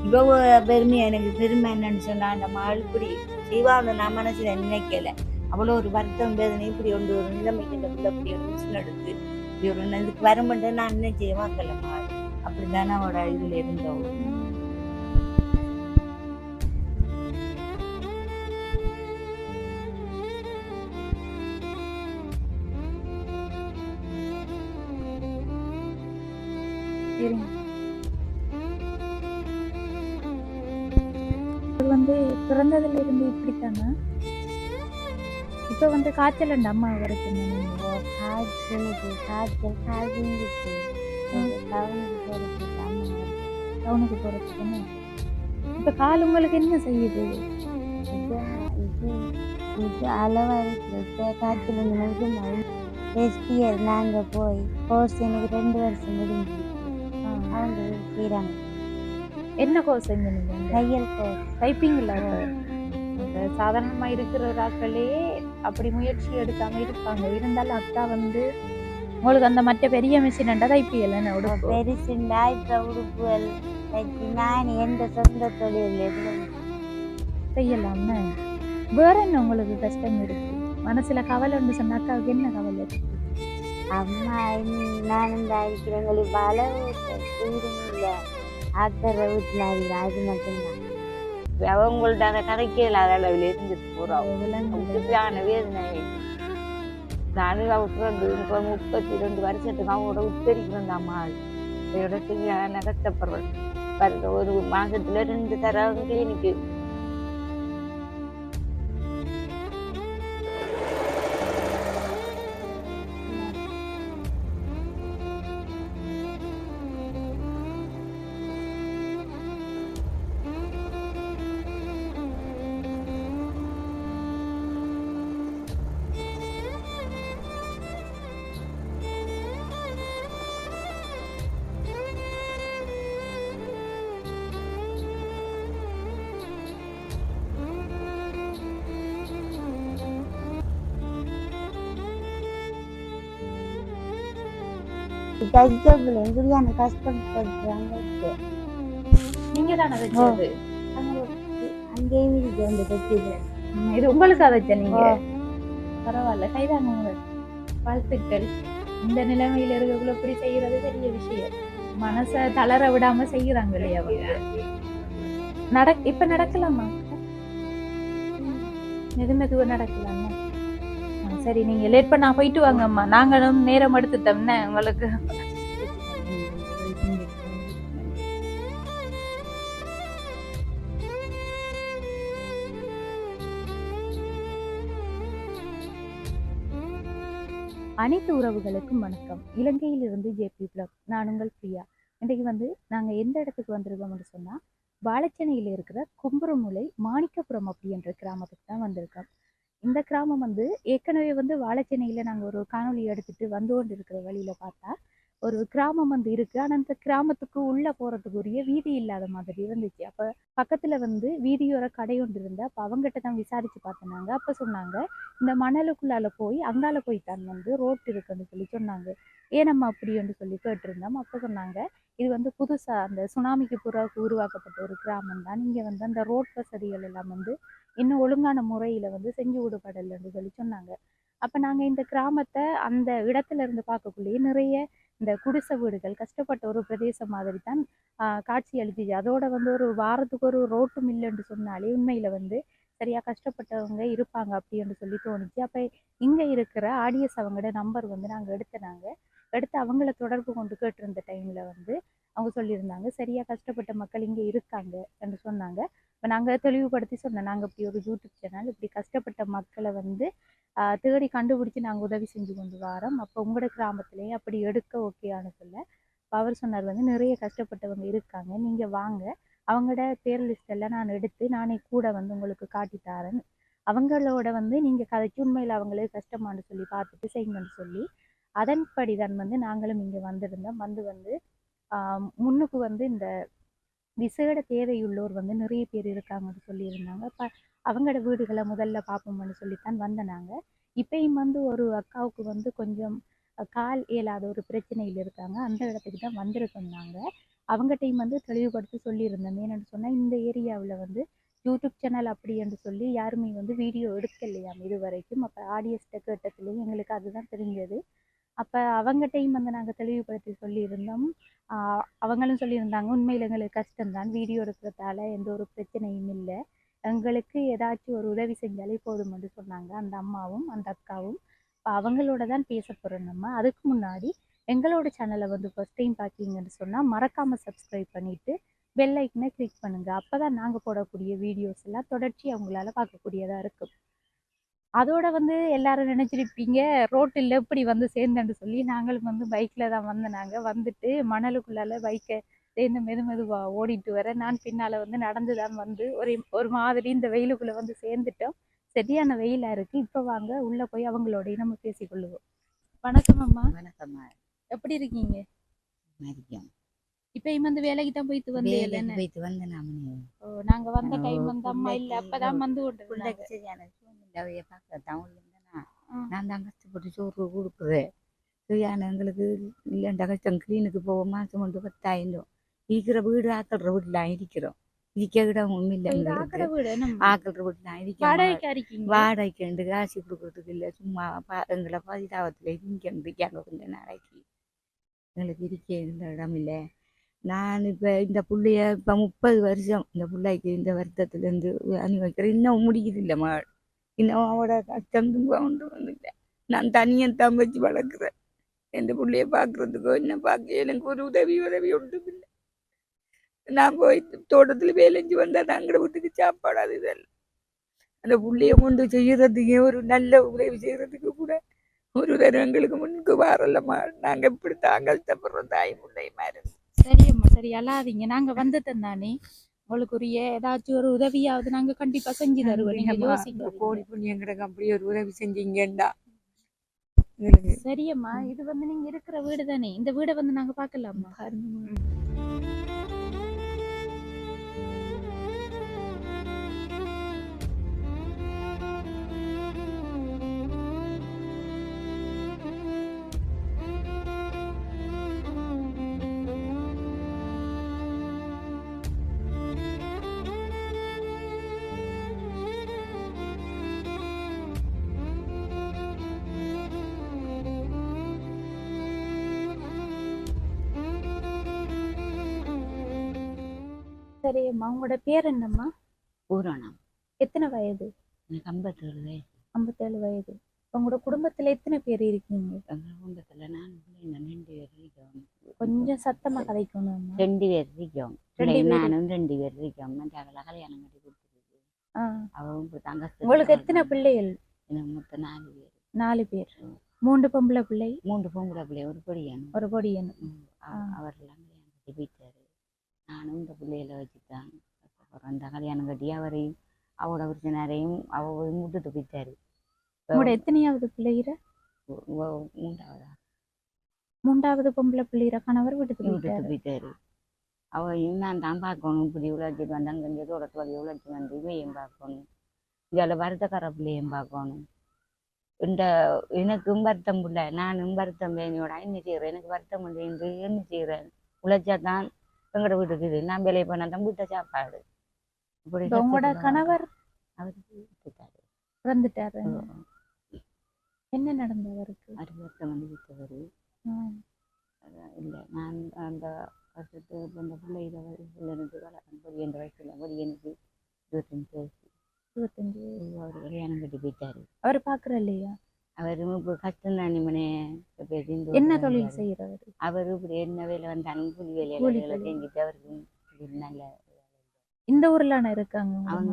இவ்வளவு பெருமையா எனக்கு பெருமை என்னன்னு சொன்னா அந்த மகள் இப்படி செய்வாங்க நான் மனசுல நினைக்கல. அவ்வளோ ஒரு வருத்தம் வேதனை இப்படி ஒன்று ஒரு நிலைமைக்கு இந்த பிள்ளை இப்படி ஒரு மிஷின் எடுத்து இப்படி ஒரு இதுக்கு வருமென்று நான் என்ன செய்ய வாக்கல மகள். அப்படித்தானே அவட இதுல இருந்தோம். சரிங்க. இது வந்து பிறந்ததுல இருந்து இப்படித்தானா? இப்ப வந்து காய்ச்சல் அந்த அம்மா அவருக்கு டவுனுக்கு போறதுக்குன்னு. இப்ப கால் உங்களுக்கு என்ன செய்யுது? இது அளவா இருக்கு. காய்ச்சல் நாங்க போய் கோர்ஸ் எனக்கு 2 வருஷம் முடிஞ்சு அவங்க செய்யறாங்க. என்ன கோர்ஸ் செஞ்சீங்க? தையல் கோர்ஸ். டைப்பிங்ல சாதாரணமா இருக்கிற ஆட்களே அப்படி முயற்சி எடுக்காம இருப்பாங்க. இருந்தாலும் அக்கா வந்து உங்களுக்கு அந்த மற்ற பெரிய மிஷின் தைப்பியல் பெருசுண்டா இப்ப உடுப்புகள் நான் எந்த சொந்த தொழில் செய்யலாம்னு. வேற என்ன உங்களுக்கு கஷ்டம் இருக்கு மனசுல கவலைன்னு சொன்ன அக்காவுக்கு என்ன கவலை இருக்கு? அம்மா நானும் தான் இருக்கிறவங்களுக்கு வீடும் இல்லை ஆக்கிற வீட்டுல அது மட்டும்தான். அவங்கள்ட்ட அந்த கதைக்கல அளவில் இருந்துட்டு போறோம். வேதனை நானும் அவருக்கு 32 வருஷத்துக்கு அவங்களோட உத்தரிக்கிறேன் அம்மா இடத்துக்கு கஷ்டப்படுறேன். ஒரு மாசத்துல 2 தரம் கிளினிக்கு. கஷ்டப்படுறாங்க. நீங்க தானே வச்சது? அங்கேயும் இருக்கு. இது உங்களுக்கு அதைச்ச நீங்க பரவாயில்ல. கைதாங்க வாழ்த்துக்கள். இந்த நிலைமையில இருக்கக்குள்ள இப்படி செய்யறது பெரிய விஷயம். மனசை தளர விடாம செய்யறாங்க இல்லையா அவங்க. இப்ப நடக்கலாமா? மெதுமெதுவா நடக்கலாமா? சரி, நீங்க லேட் பண்ணா போயிட்டு வாங்கம்மா. நாங்களும் நேரம் எடுத்துட்டோம்னே உங்களுக்கு. அனைத்து உறவுகளுக்கும் வணக்கம். இலங்கையிலிருந்து ஜேபி பிளாக். நான் உங்கள் பிரியா. இன்றைக்கு வந்து நாங்கள் எந்த இடத்துக்கு வந்திருக்கோம்னு சொன்னால் வாழைச்சேனையில் இருக்கிற கும்புரமுலை மாணிக்கபுரம் அப்படின்ற கிராமத்துக்கு தான் வந்திருக்கோம். இந்த கிராமம் வந்து ஏற்கனவே வந்து வாழைச்சேனையில் நாங்கள் ஒரு காணொலி எடுத்துட்டு வந்து கொண்டு இருக்கிற வழியில் பார்த்தா ஒரு கிராமம் வந்து இருக்கு. ஆனால் அந்த கிராமத்துக்கு உள்ளே போகிறதுக்குரிய வீதி இல்லாத மாதிரி இருந்துச்சு. அப்போ பக்கத்தில் வந்து வீதியோர கடை ஒன்று இருந்தால் அப்போ அவங்ககிட்ட தான் விசாரித்து பார்த்தனாங்க. அப்போ சொன்னாங்க இந்த மணலுக்குள்ளால போய் அங்கால போய் தான் வந்து ரோட் இருக்குன்னு சொல்லி சொன்னாங்க. ஏனம்மா அப்படின்னு சொல்லி கேட்டிருந்தோம். அப்போ சொன்னாங்க இது வந்து புதுசாக அந்த சுனாமிக்கு பிறகு உருவாக்கப்பட்ட ஒரு கிராமம் தான். இங்கே வந்து அந்த ரோட் வசதிகள் எல்லாம் வந்து இன்னும் ஒழுங்கான முறையில் வந்து செஞ்சு விடுபடலைன்னு சொல்லி சொன்னாங்க. அப்போ நாங்கள் இந்த கிராமத்தை அந்த இடத்துல இருந்து பார்க்கக்குள்ளேயே நிறைய இந்த குடிசை வீடுகள் கஷ்டப்பட்ட ஒரு பிரதேசம் மாதிரி தான் காட்சி அளிச்சிச்சு. அதோட வந்து ஒரு வாரத்துக்கு ஒரு ரோட்டும் இல்லைன்னு சொன்னாலே உண்மையில வந்து சரியா கஷ்டப்பட்டவங்க இருப்பாங்க அப்படின்னு சொல்லி தோணுச்சு. அப்போ இங்கே இருக்கிற ஆடியஸ் அவங்களோட நம்பர் வந்து நாங்கள் எடுத்து அவங்கள தொடர்பு கொண்டு கேட்டிருந்த டைமில் வந்து அவங்க சொல்லியிருந்தாங்க சரியா கஷ்டப்பட்ட மக்கள் இங்கே இருக்காங்க என்று சொன்னாங்க. இப்போ நாங்கள் தெளிவுபடுத்தி சொன்னோம், நாங்கள் இப்படி ஒரு யூடியூப் சேனல் இப்படி கஷ்டப்பட்ட மக்களை வந்து தேடி கண்டுபிடிச்சி நாங்கள் உதவி செஞ்சு கொண்டு வரோம். அப்போ உங்களோட கிராமத்துலேயே அப்படி எடுக்க ஓகேன்னு சொல்ல அவர் சொன்னார் வந்து நிறைய கஷ்டப்பட்டவங்க இருக்காங்க, நீங்கள் வாங்க, அவங்களோட பேர் லிஸ்ட் எல்லாம் நான் எடுத்து நானே கூட வந்து உங்களுக்கு காட்டித்தாரேன், அவங்களோட வந்து நீங்கள் கதைக்கு உண்மையில் அவங்களே கஷ்டமானு சொல்லி பார்த்துட்டு செய்யுங்கன்னு சொல்லி அதன்படி தான் வந்து நாங்களும் இங்கே வந்திருந்தோம். வந்து முன்னுக்கு வந்து இந்த விசேட தேவையுள்ளோர் வந்து நிறைய பேர் இருக்காங்கன்னு சொல்லியிருந்தாங்க. இப்போ அவங்களோட வீடுகளை முதல்ல பார்ப்போம்னு சொல்லித்தான் வந்தனாங்க. இப்பயும் வந்து ஒரு அக்காவுக்கு வந்து கொஞ்சம் கால் இயலாத ஒரு பிரச்சனையில் இருக்காங்க. அந்த இடத்துக்கு தான் வந்திருக்கோம் நாங்கள். அவங்ககிட்டையும் வந்து தெளிவுபடுத்தி சொல்லியிருந்தேன். ஏன்னு சொன்னால் இந்த ஏரியாவில் வந்து யூடியூப் சேனல் அப்படி என்று சொல்லி யாருமே வந்து வீடியோ எடுக்கலையாம் இது வரைக்கும். அப்போ ஆடியன்ஸ்கிட்ட கேட்டதுலேயும் எங்களுக்கு அதுதான் தெரிஞ்சது. அப்போ அவங்ககிட்டையும் வந்து நாங்கள் தெளிவுபடுத்தி சொல்லியிருந்தோம். அவங்களும் சொல்லியிருந்தாங்க உண்மையில் எங்களுக்கு கஷ்டம்தான், வீடியோ எடுக்கிறதால எந்த ஒரு பிரச்சனையும் இல்லை, எங்களுக்கு ஏதாச்சும் ஒரு உதவி செஞ்சாலே போதும் என்று சொன்னாங்க அந்த அம்மாவும் அந்த அக்காவும். இப்போ அவங்களோட தான் பேச போகிறோம் நம்ம. அதுக்கு முன்னாடி எங்களோட சேனலை வந்து ஃபர்ஸ்ட் டைம் பார்க்கிங்கன்னு சொன்னால் மறக்காமல் சப்ஸ்கிரைப் பண்ணிவிட்டு பெல் ஐக்கனை கிளிக் பண்ணுங்கள். அப்போ தான் நாங்கள் போடக்கூடிய வீடியோஸ் எல்லாம் தொடர்ச்சி அவங்களால பார்க்கக்கூடியதாக இருக்கும். அதோட வந்து எல்லாரும் நினச்சிருப்பீங்க ரோட்டில் எப்படி வந்து சேர்ந்தேன்னு சொல்லி. நாங்களும் வந்து பைக்கில் தான் வந்து நாங்கள் வந்துட்டு மணலுக்குள்ளால பைக்கை சேர்ந்து மெதுவாக ஓடிட்டு வர நான் பின்னால் வந்து நடந்து தான் வந்து ஒரு மாதிரி இந்த வெயிலுக்குள்ளே வந்து சேர்ந்துட்டோம். சரியான வெயிலாக இருக்குது. இப்போ வாங்க உள்ளே போய் அவங்களோடய நம்ம பேசிக்கொள்ளுவோம். வணக்கம் அம்மா. வணக்கம்மா. எப்படி இருக்கீங்க? மதியம் இப்பயும் வந்து வேலைக்கு தான் போயிட்டு வந்து போயிட்டு வந்து நாங்க வந்த டைம் வந்து அம்மா இல்ல அப்பதான் வந்து பிள்ளைக்கு சரியான சூழ்நிலையை பார்க்கத்தான் நான் தான் கஷ்டப்பட்டு சோறு கொடுக்குறேன். சரியான எங்களுக்கு இல்லைண்டா கஷ்டம். கிளீனுக்கு போக மாதம் கொண்டு 10,000 இருக்கிற வீடு ஆக்கல்ற வீட்டுலாம் இருக்கிறோம். இருக்க இடமும் இல்லை எங்களுக்கு. ஆக்கல்ற வீட்டுலாம் இருக்க வாடகைக்கு ரெண்டு காசு கொடுக்குறதுக்கு இல்லை. சும்மா எங்களை பதிதாபத்தில் இருக்காங்க கொஞ்ச நாளைக்கு. எங்களுக்கு இருக்க இருந்த இடம் இல்லை. நான் இப்போ இந்த பிள்ளைய இப்போ 30 வருஷம் இந்த பிள்ளைக்கு இந்த வருத்தத்துலேருந்து அனுபவிக்கிறேன். இன்னும் முடியுது இல்லை மகள். இன்னும் அவட கஷ்டம் ஒன்று வந்துட்டேன். நான் தனியாக வச்சு வளர்க்குறேன். எந்த பிள்ளைய பார்க்குறதுக்கோ என்ன பார்க்க எனக்கு ஒரு உதவி ஒன்றும் இல்லை. நான் போய் தோட்டத்தில் வேலைஞ்சு வந்தால் நாங்கள வீட்டுக்கு சாப்பாடு அது இதெல்லாம். அந்த பிள்ளைய கொண்டு செய்யறதுக்கே ஒரு நல்ல உதவி செய்யறதுக்கு கூட ஒரு தரம் எங்களுக்கு முன்னுக்கு வரலம்மா. நாங்கள் இப்படி தான் கஷ்டப்படுறோம் தாய் பிள்ளை மாதிரி. சரியம்மா சரி அல்லாதீங்க. நாங்க வந்துட்டோம் தானே, உங்களுக்கு உரிய ஏதாச்சும் ஒரு உதவியாவது நாங்க கண்டிப்பா செஞ்சு தருவோம். நீங்க யோசிக்க கோடி புண்ணியம் கிடக்கு. அப்படி ஒரு உதவி செஞ்சீங்கண்டா. சரியம்மா. இது வந்து நீங்க இருக்கிற வீடு தானே, இந்த வீடை வந்து நாங்க பாக்கலாமா? சரியம்மா. உங்களோட பேர் என்னம்மா? பூரணம். எத்தனை வயது? எனக்கு 57 வயது. 57 வயது. உங்களோட குடும்பத்துல எத்தனை பேர் இருக்கீங்க? எங்கள் குடும்பத்தில் நான் 2 பேர் இருக்கோம். கொஞ்சம் சத்தமா கதைக்கணும். 2 பேர் இருக்கோம். நானும் 2 பேர் இருக்கோம். மற்ற கல்யாணம் கட்டி கொடுத்துருக்கு. அவங்க உங்களுக்கு எத்தனை பிள்ளைகள்? எனக்கு மொத்தம் 4 பேர். 4 பேர். 3 பொம்பளை பிள்ளை. 3 பொம்பளை பிள்ளை, ஒரு பொடியன். அவரெல்லாம் கல்யாணம் கட்டி போயிட்டாரு. நானும் இந்த பிள்ளைகளை வச்சுதான் கஷ்டப்படுறேன். இந்த கல்யாணம் கட்டி அவரையும் அவரோட பிரச்சனையும் அவ விட்டுட்டு போயிட்டாரு. எத்தனையாவது பிள்ளைகிற? 3வது பொம்பளை பிள்ளைகிற கணவர் விட்டுட்டு போயிட்டாரு. அவையும் நான் தான் பார்க்கணும். இப்படி உழைச்சிட்டு வந்தாங்க. கொஞ்சம் தோட்டத்து உழைச்சி வந்து இவையும் பார்க்கணும். இதில் வருத்தக்கார பிள்ளையும் பார்க்கணும். இந்த எனக்கும் வருத்தம் பிள்ளை. நானும் வருத்தம் வேணியோட என்ன செய்கிறேன். எனக்கு வருத்தம் என்று என்ன செய்கிறேன். உழைச்சா தான் எங்களோட வீட்டுக்கு இது. நான் வேலையை பண்ணால் தான் வீட்டை சாப்பாடு. இப்படி உங்களோட கணவர் அவருக்கு இறந்துட்டாரு. என்ன நடந்தது அவருக்கு? 60 வருஷம் வந்து விட்டவர் இல்லை. நான் அந்த வருஷத்துக்கு அந்த பிள்ளைகளை எனக்கு என் வயசுல எனக்கு 25 வயசு. 25 அவர் கல்யாணம் கட்டி போயிட்டாரு. அவர் பார்க்குற இல்லையா? அவரும் இப்போ கஷ்டம் தான். நிமனே என்ன தொழில் செய்யறவர்? அவரு இப்படி என்ன வேலை வந்தாலும் கூலி வேலையில செஞ்சுட்டு அவருக்கு நல்ல. இந்த ஊர்ல இருக்காங்க அவங்க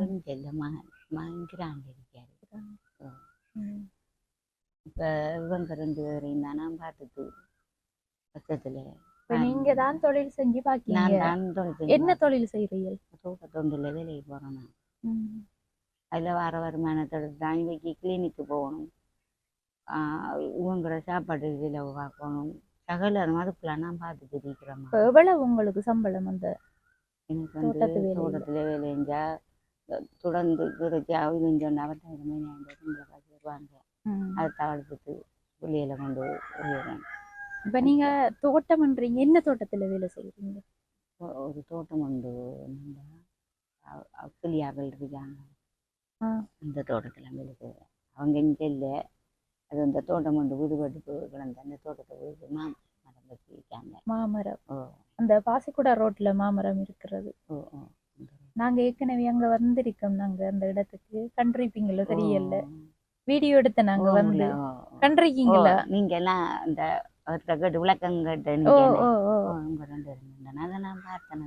மகன்கிறாங்க இருக்காரு. இப்ப இவங்க 2 பேரையும் தான் நான் பார்த்துட்டு கஷ்டத்துல. நீங்க தான் தொழில் செஞ்சு பாக்கீங்க. என்ன தொழில் செய்யறீங்க? தோட்டத்தொண்டுல வேலைக்கு போறேன் நான். அதுல வர வருமானத்தோட தான் இன்றைக்கு கிளினிக்கு போகணும். இவங்களோட சாப்பாடு இதில் பார்க்கணும். சகல அதுக்குலாம் நான் பார்த்துட்டு இருக்கிறேன். எவ்வளவு உங்களுக்கு சம்பளம்? அந்த எனக்கு வந்து தோட்டத்தில் வேலை செஞ்சால் தொடர்ந்து கிடைச்சி அவங்க சொன்ன அவர்கிட்ட சம்பளம் காசு வருவாங்க. அதை தவழ்த்துட்டு பிள்ளைகளை கொண்டு போயிடுறேன். இப்போ நீங்கள் தோட்டம்ன்றீங்க, என்ன தோட்டத்தில் வேலை செய்கிறீங்க? ஒரு தோட்டம் உண்டு. கிளியாக்கள் இருக்காங்க. அந்த தோட்டத்தில் இருக்குது. அவங்க இங்கே இல்லை. அது அந்த தோட்டம் வந்து விடுபட்டு கிடந்த அந்த தோட்டத்தை வீடு மாமரம் வச்சிருக்காங்க. மாமரம். ஓ அந்த பாசிக்குடா ரோட்ல மாமரம் இருக்கிறது. ஓ ஓ நாங்க ஏற்கனவே அங்க வந்திருக்கோம். நாங்க அந்த இடத்துக்கு கண்டிருப்பீங்களா தெரியல. வீடியோ எடுத்த நாங்க வந்து கண்டிருக்கீங்களா நீங்க எல்லாம் அந்த கேட்டு விளக்கம் கேட்டு ஓ நீங்க ஓ ஓ உங்க ரெண்டு இருந்தேன். அதை நான் பார்த்தேன்.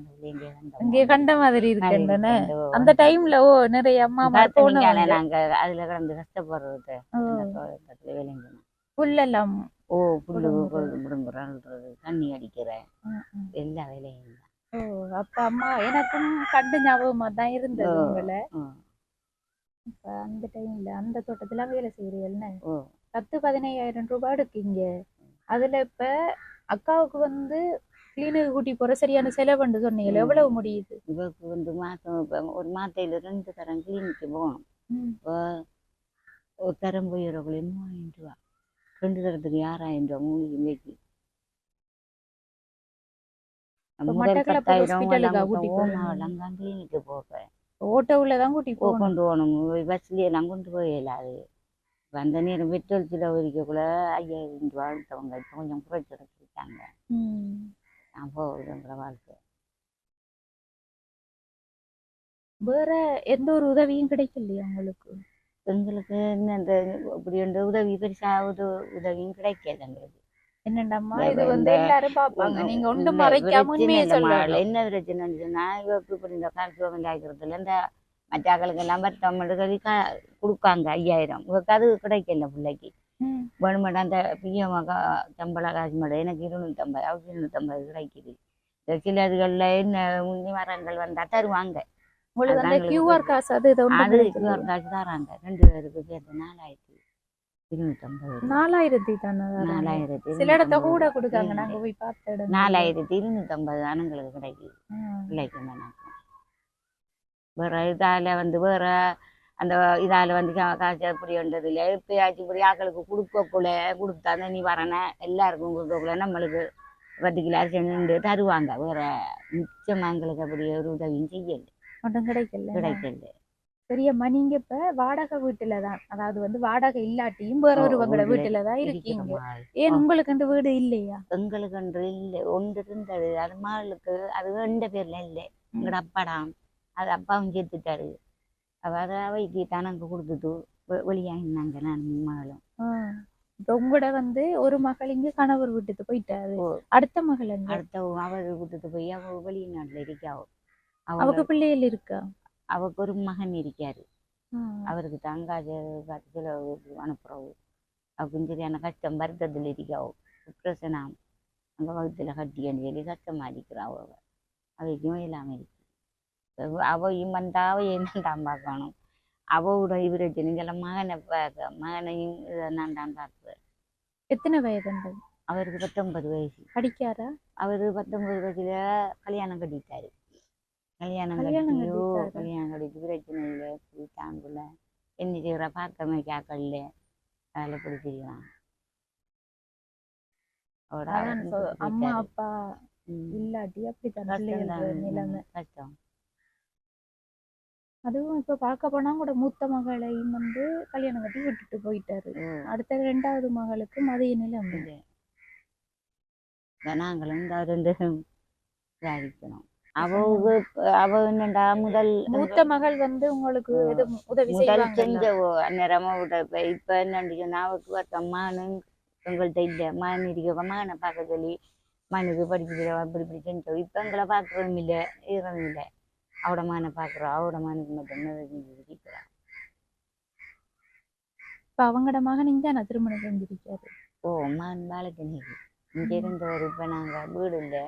இங்கே கண்ட மாதிரி இருக்குன்னு அந்த அந்த டைம்ல ஓ நிறைய அம்மா போனவங்க நாங்க அதுல கிடந்து கஷ்டப்படுறது விளைஞ்சோம். புல்லெல்லாம் ஓ புல்லு முடுங்குறது, தண்ணி அடிக்கிறேன், எல்லா வேலையும் இல்லை. ஓ அப்ப அம்மா எனக்கும் கண்டு ஞாபகமா தான் இருந்தது உங்களை. இப்ப அந்த டைம்ல அந்த தோட்டத்துல வேலை செய்யறீங்கன்னு 10-15,000 ரூபாய் எடுக்கீங்க. அதுல இப்ப அக்காவுக்கு வந்து கிளீனுக்கு கூட்டி போற சரியான செலவுன்னு சொன்னீங்க. எவ்வளவு முடியுது? இவருக்கு வந்து மாசம் ஒரு மாத்தையில 2 தரம் கிளீனிக்கு போகணும். ஒரு தரம் போய் 3000 ரூபா, 2 தரத்துக்கு 6000 ரூபா மூலிகை இன்றைக்கு. கிளீனிக்கு போறேன். ஓட்டோவில்தான் கூட்டி கொண்டு போகணும். பஸ்லயே எல்லாம் கொண்டு போயிடலாது. அந்த நேரம் பெட்ரோல் செலவு வரைக்கக்குள்ள 5000 ரூபா எடுத்தவங்க இப்போ கொஞ்சம் குறைச்சி எடுத்துருக்காங்க. நான் போகுதுங்கிற வாழ்க்கை. வேற எந்த ஒரு உதவியும் கிடைக்கலையா உங்களுக்கு? எங்களுக்கு என்ன இந்த இப்படி உதவி பெருசா உதவியும் கிடைக்காது எங்களுக்கு. என்னண்டாம்மா இது வந்து எல்லாரும் பாப்பாங்க. நீங்க ஒன்றும் மறைக்காம உண்மையை சொல்லல. என்ன பிரச்சனைன்னு சொன்னா இவருக்கு இப்படி இந்த கால்சியம் ஆகிறதுல இந்த மற்றாக்களுக்கு எல்லாம் தமிழ் கொடுக்காங்க 5000. இவருக்கு அது கிடைக்கல. பிள்ளைக்கு வேணுமெண்டா அந்த பிஎம் சம்பள காசு மட்டும் எனக்கு 250, அவருக்கு 250 கிடைக்குது. சில இதுகள்ல என்ன மரங்கள் வந்தா தருவாங்க. உங்களுக்கு அந்த கியூஆர் காசு அது கியூஆர் காசு தராங்க. 2 பேருக்கு சேர்த்து 4250. 4000 தானே? 4000. சில இடத்த கூட கொடுக்காங்க. நாங்க போய் பார்த்த இடம் 4250 ஆனங்களுக்கு கிடைக்குது. பிள்ளைக்கு வேற இதால வந்து வேற அந்த இதால வந்து காசு அப்படி வந்தது இல்லை. எப்பயாச்சும் இப்படி ஆக்களுக்கு கொடுக்கக்குள்ள கொடுத்தாங்க நீ வரன எல்லாருக்கும் கொடுக்கக்குள்ள நம்மளுக்கு 10 கிலோ அரிசி நின்று தருவாங்க. வேற மிச்சம் எங்களுக்கு அப்படி ஒரு உதவியும் செய்யல. ஒன்றும் கிடைக்கல. சரியம்மா, நீங்க இப்ப வாடகை வீட்டுலதான், அதாவது வந்து வாடகை இல்லாட்டியும் வேற ஒருவங்களோட வீட்டுலதான் இருக்கீங்க. ஏன் உங்களுக்கு வீடு இல்லையா? எங்களுக்கு இல்லை. ஒன்று இருந்தது. அது மகளுக்கு அது 2 பேர்ல இல்லை. எங்களோட அப்பாடாம் அது அப்பாவும் சேர்த்துட்டாரு. அதாவது அவைக்கு தனக்கு கொடுத்துட்டு வெளியாகினாங்க. நான் மகளும். இப்ப உங்களோட வந்து ஒரு மகள் இங்க கணவர் விட்டுட்டு போயிட்டாரு. அடுத்த மகள் அடுத்த அவர் விட்டுட்டு போய் அவ வெளிநாட்டுல இருக்காவோ. அவருக்கு பிள்ளைகள் இருக்கா? அவருக்கு ஒரு மகன் இருக்காரு. அவருக்கு தங்காஜ செலவு அனுப்புறவு. அவருக்கு சரியான கஷ்டம். வருத்தத்தில் இருக்காவோ. பிரசனம் அங்க வகுத்துல கட்டியான்னு சொல்லி கஷ்டமா இருக்கிறாவோ. அவைக்கும் இல்லாம இருக்கு. அவையும் வந்தா அவை என்னதான் பார்க்கணும். அவோட பிரச்சனை இதெல்லாம் மகனை மகனையும் நான் தான் பார்க்குவேன். எத்தனை வயது? அவருக்கு 19 வயசு. படிக்காரா? அவரு 19 வயசுல கல்யாணம் கட்டிட்டாரு. கல்யாணம் கட்டிட்டு பிரச்சனை இல்லை. தாங்குல என்ன செய்யற பார்க்கமே கேட்கல. அதில் பிடிச்சிருக்கான். அம்மா அப்பா இல்லாட்டி அப்படித்தான் நிலைமை கஷ்டம். அதுவும் இப்ப பார்க்க போனா கூட மூத்த மகளையும் வந்து கல்யாணம் கட்டி விட்டுட்டு போயிட்டாரு. அடுத்த 2வது மகளுக்கு மதிய நிலைமை. நாங்களும் இந்த 2 விசாரிக்கணும். அவ என்னண்டா முதல் மூத்த மகள் வந்து உங்களுக்கு உதவி செஞ்ச நேரமா விட. இப்ப என்னன்னு சொன்னா அவருக்கு மகனும் எங்கள்கிட்ட இல்லை. மகன் இருக்க மகனை பார்க்க சொல்லி மகனுக்கு படிச்சுக்கிறோம். இப்படி செஞ்சோம். இப்ப எங்களை பார்க்கறதும் இல்லை, இருக்கிறதும் இல்லை. அவட மகனை பார்க்குறோம். அவட மகனுக்கு மட்டும் இருக்கிறான். இப்ப அவங்களோட மகன் இங்க நான் திருமணம் செஞ்சிருக்காரு. மகன் வேலைக்கு இங்க இருந்தவர். இப்ப நாங்க வீடு இல்லை.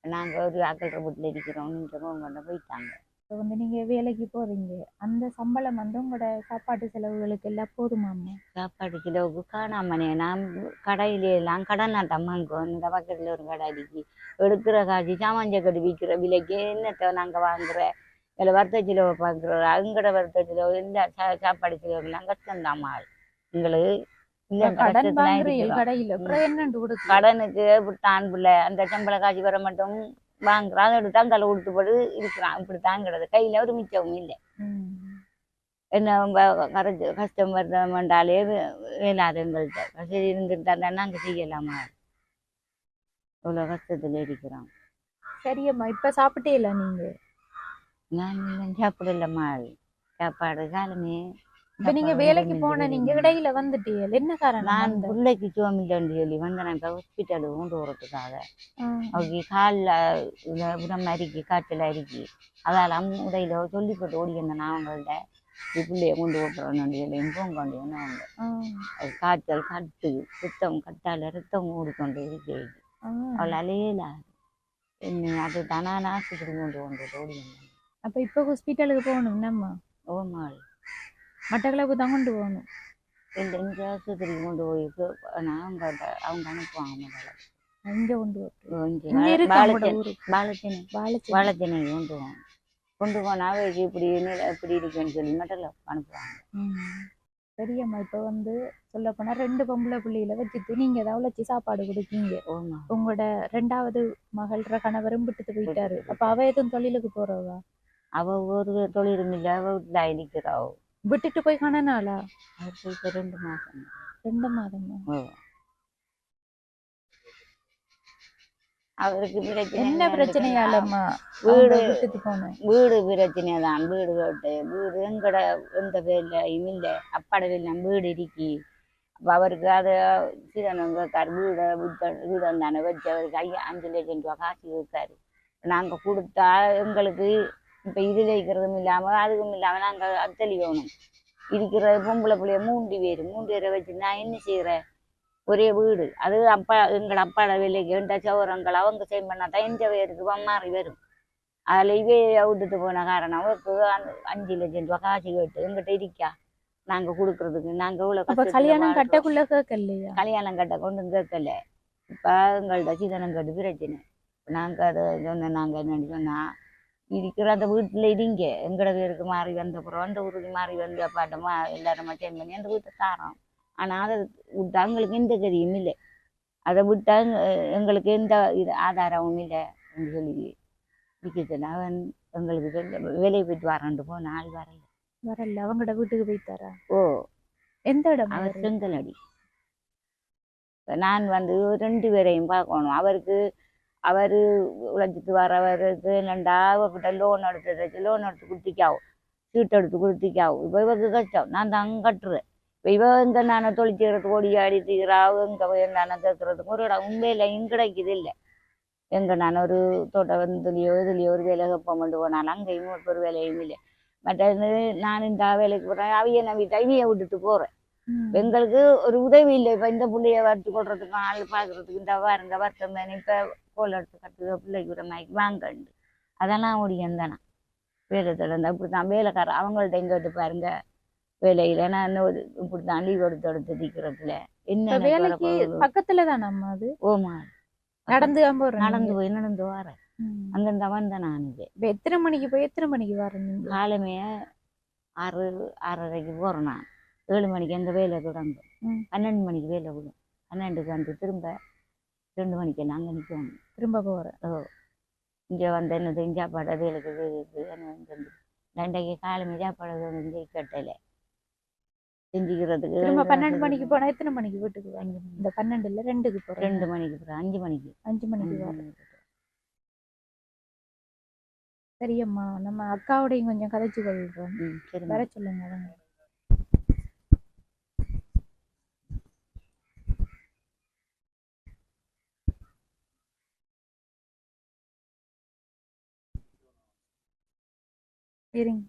நாங்க ஒரு ஆக்கல்ற வீட்டுல இருக்கிறோம். நீங்க கொண்டு போயிட்டாங்க. இப்போ வந்து நீங்க வேலைக்கு போறீங்க. அந்த சம்பளம் வந்து உங்களோட சாப்பாட்டு செலவுகளுக்கு எல்லாம் போதுமாம்மா? சாப்பாடு செலவுக்கு காணாமனே. நான் கடையில எல்லாம் கடன் நாட்டம்மாங்கும். இந்த பக்கத்துல ஒரு கடை அடிக்கி எடுக்கிற காட்சி சாமான் கட்டி விற்கிற விலைக்கு என்னத்தை நாங்க வாங்குற இதில் வர்த்த செலவை பார்க்குறோம். அங்கட வர்த்த செலவு இல்லை. சாப்பாடு செலவுலாம் கஷ்டம்தாம்மா எங்களுக்கு. கடனுக்கு விட்டான் பிள்ளை அந்த சம்பள காட்சி வர மட்டும் வாங்குறான் அதோட தங்கால உடுத்து போட்டு இருக்கிறான் இப்படி தாங்கிறது கையில ஒரு மிச்சமும் இல்லை என்ன கஷ்டம் வருதாண்டாலே வேலாது எங்கள்கிட்ட சரி இருந்துட்டு தானே அங்கே செய்யலாமா இவ்வளோ கஷ்டத்துல இருக்கிறோம். சரியம்மா இப்ப சாப்பிட்டே இல்ல நீங்க? நான் சாப்பிடலம்மா சாப்பாடு காலமே இப்ப நீங்க வேலைக்கு போன நீங்க இடையில வந்துட்டீங்க என்ன காரணம்? நான் பிள்ளைக்கு சோமில்லன்னு சொல்லி வந்தேன் இப்போ ஹாஸ்பிட்டலு கொண்டு போகிறதுக்காக அவங்க காலில் உடம்பு அரிக்கி காய்ச்சல் அரிக்கி அதால் உடையில சொல்லி போட்டு ஓடி வந்தேன் நான் அவங்கள்ட்ட பிள்ளைய கொண்டு போட்டுறேன்னு சொல்லி போங்கொண்டு அவங்க அது காய்ச்சல் கட்டு ரத்தம் கட்டால ரத்தம் ஓடிக்கொண்டு இருக்கு அவள் அலையல என்ன அது தானே ஆஸ்பத்திரி கொண்டு ஓடி வந்தேன். அப்ப இப்ப ஹாஸ்பிட்டலுக்கு போகணும் நம்ம? ஓமாள் மட்டக்களப்பு தான் கொண்டு போகணும். இல்லை இங்கே ஆஸ்பத்திரிக்கு கொண்டு போயிட்டு அவங்க அனுப்புவாங்க மட்டக்களப்பு இங்க கொண்டு வாழைச்சனை கொண்டு போனா இப்படி இப்படி இருக்குன்னு சொல்லி மட்டக்களப்பு அனுப்புவாங்க. சரியம்மா இப்ப வந்து சொல்ல போனா 2 பொம்பளை பிள்ளைகளை வச்சுட்டு நீங்க ஏதாவது வச்சு சாப்பாடு கொடுக்கீங்க. உங்களோட 2வது மகள்ற கணவரும் விட்டுட்டு போயிட்டாரு. அப்ப அவ எதுவும் தொழிலுக்கு போறவா? அவ ஒரு தொழிலும் இல்லை அவ வீட்டுல இருக்கிறாவோ விட்டுட்டு போய் காணனாளா? அவருக்கு இப்ப 2 மாதம். 2 மாதமா? அவருக்கு என்ன பிரச்சனையாலம்மா வீடு விட்டுட்டு போனேன்? வீடு பிரச்சனை தான். வீடு கேட்டு வீடு எங்கட எந்த வேலையும் இல்லை அப்பாட வேலை வீடு இருக்கி அப்போ அவருக்கு அதை சீதனம் கேட்காரு வீடு தானே வச்சு அவருக்கு 5 லட்சம் ரூபா காசு கேட்காரு. நாங்கள் கொடுத்தா எங்களுக்கு இப்போ இதில் இருக்கிறதும் இல்லாமல் அதுக்கும் இல்லாமல் நாங்கள் அத்தளி வேணும் இருக்கிற பொம்பளை பிள்ளைய 3 பேரை வச்சு நான் என்ன செய்கிறேன்? ஒரே வீடு அது அப்பா எங்கள் அப்பாட வேலைக்கு வேண்ட சவரங்கள் அவங்க செய்ய பண்ணா தான் எந்த பேருக்கு மாறி வரும். அதில் இவே விட்டுட்டு போன காரணம் அவருக்கு 5 லட்சம் ரூபா காசு கேட்டு எங்கிட்ட இருக்கா நாங்கள் கொடுக்குறதுக்கு நாங்கள் இவ்வளோ கல்யாணம் கட்டக்குள்ள கேட்கலையா? கல்யாணம் கட்ட கொண்டு கேட்கல. இப்போ எங்கள்கிட்ட சீதனம் கட்டு பிரச்சனை. நாங்கள் அதை சொன்னோம் நாங்கள் என்னன்னு சொன்னால் இருக்கிற அந்த வீட்டில் இருங்க எங்கட பேருக்கு மாறி வந்த அப்புறம் அந்த ஊருக்கு மாறி வந்து அப்பாட்டமா எல்லாரும் சேஞ்ச் பண்ணி அந்த வீட்டை தாரோம். ஆனால் அதை விட்டா எங்களுக்கு எந்த கதியும் இல்லை. அதை விட்டா எங்களுக்கு எந்த இது ஆதாரமும் இல்லை அப்படின்னு சொல்லி விற்கிறதுனா அவன் எங்களுக்கு வேலையை போயிட்டு வரண்டு போ 4 வரல அவங்களோட வீட்டுக்கு போயிட்டாரா? ஓ எந்த இடம்? அவர் செங்கலடி. நான் வந்து 2 பேரையும் பார்க்கணும். அவருக்கு அவர் உழைச்சிட்டு வரவருக்கு என்னண்டா அவர்கிட்ட லோன் எடுத்து கொடுத்திக்காவும் சீட்டு எடுத்து கொடுத்திக்காவும். இப்போ இவருக்கு கஷ்டம் நான் தான் கட்டுறேன். இப்போ இவ எங்கே நான் தொழிற்சிக்கிறதுக்கு ஓடி ஆடி தீராவு எங்கே போய் என்னென்ன கேட்கறதுக்கு ஒரு இடம் உண்மையிலையும் கிடைக்குது இல்லை. எங்கே நான் ஒரு தோட்டம் இதுலையோ ஒரு வேலை கேட்போம் கொண்டு போனாலும் அங்கேயும் ஒரு வேலையும் இல்லை. மற்றது நான் இந்த வேலைக்கு போகிறேன் அவைய நம்பிட்டு அவைய விட்டுட்டு போகிறேன். எங்களுக்கு ஒரு உதவி இல்லை. இப்போ இந்த பிள்ளைய வறுத்து கொள்றதுக்கு ஆள் பார்க்குறதுக்கு இந்த வாருங்க வருத்தம் தானே இப்போ கோல் எடுத்து கட்டுக்க பிள்ளைக்கு ஒரு மாய்க்கு வாங்கண்டு அதெல்லாம் ஓடியன் தானே வேலை தொடர்ந்து அப்படி தான் வேலைக்காரன் அவங்கள்ட்ட எங்கிட்ட பாருங்க வேலையில் நான் இப்படி தான் லீவ் எடுத்து நிற்கிறதுல என்ன வேலைக்கு பக்கத்துல தான் நம்ம அது. ஓமா நடந்து வரேன் அங்கிருந்த வந்தேன் நான். இது எத்தனை மணிக்கு போய் எத்தனை மணிக்கு வரேன்? காலமே 6:30க்கு போகிறேன் நான். 7 மணிக்கு அந்த வேலை தொடங்கும். 12 மணிக்கு வேலை விடும். 12க்கு வந்து திரும்ப 2 மணிக்கெல்லாம் அங்கே நிற்கணும். திரும்ப போகிறேன். ஓ இங்கே வந்து என்ன சாப்பாடு வேலைக்கு வேலைக்கு 2க்கு காலமே சாப்பாடு வந்து கட்டலை செஞ்சுக்கிறதுக்கு. திரும்ப 12 மணிக்கு போனால் எத்தனை மணிக்கு வீட்டுக்கு வாங்க? இந்த 12ல் 2க்கு போகிறேன். 2 மணிக்கு போகிறேன். 5 மணிக்கு வரேன். சரியம்மா நம்ம அக்காவோடையும் கொஞ்சம் கதைச்சு கொள்கிறோம். சரி வர சொல்லுங்க அவங்க. இருங்க.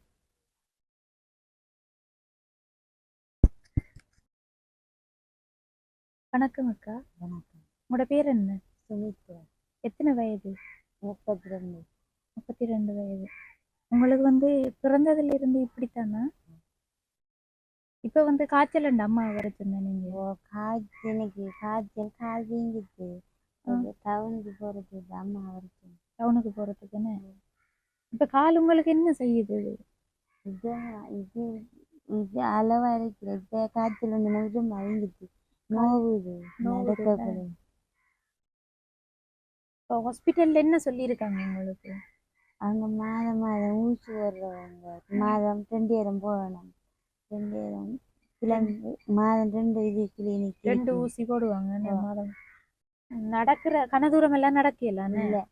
வணக்கம் அக்கா. வணக்கம். உங்களோட பேர் என்ன? சுமித்ரா. எத்தனை வயது? 32. 32 வயது. உங்களுக்கு வந்து பிறந்ததுல இருந்து இப்படித்தானா? இப்ப வந்து காய்ச்சல் உண்டு அம்மா வர சொன்ன நீங்க? எனக்கு காய்ச்சல் கால் வீங்கிச்சு. டவுனுக்கு போறதுக்கு அம்மா வர சொன்ன. டவுனுக்கு போறதுக்குன்னு. இப்ப கால் உங்களுக்கு என்ன செய்யுது? இது அளவா இருக்கிற இப்ப காய்ச்சல் ஒன்று முழுதும் மயங்கிச்சு. நோவுது நடக்க இப்போ ஹாஸ்பிட்டல்ல என்ன சொல்லியிருக்காங்க உங்களுக்கு? அவங்க மாதம் மாதம் ஊசி போடுறவங்க மாதம் 2000 போகணும். 2000 கிளம்பி மாதம் 2 இது கிளினிக் 2 ஊசி போடுவாங்க இந்த மாதம். நடக்கிற கனதூரம் எல்லாம் நடக்கலான்னு இல்லை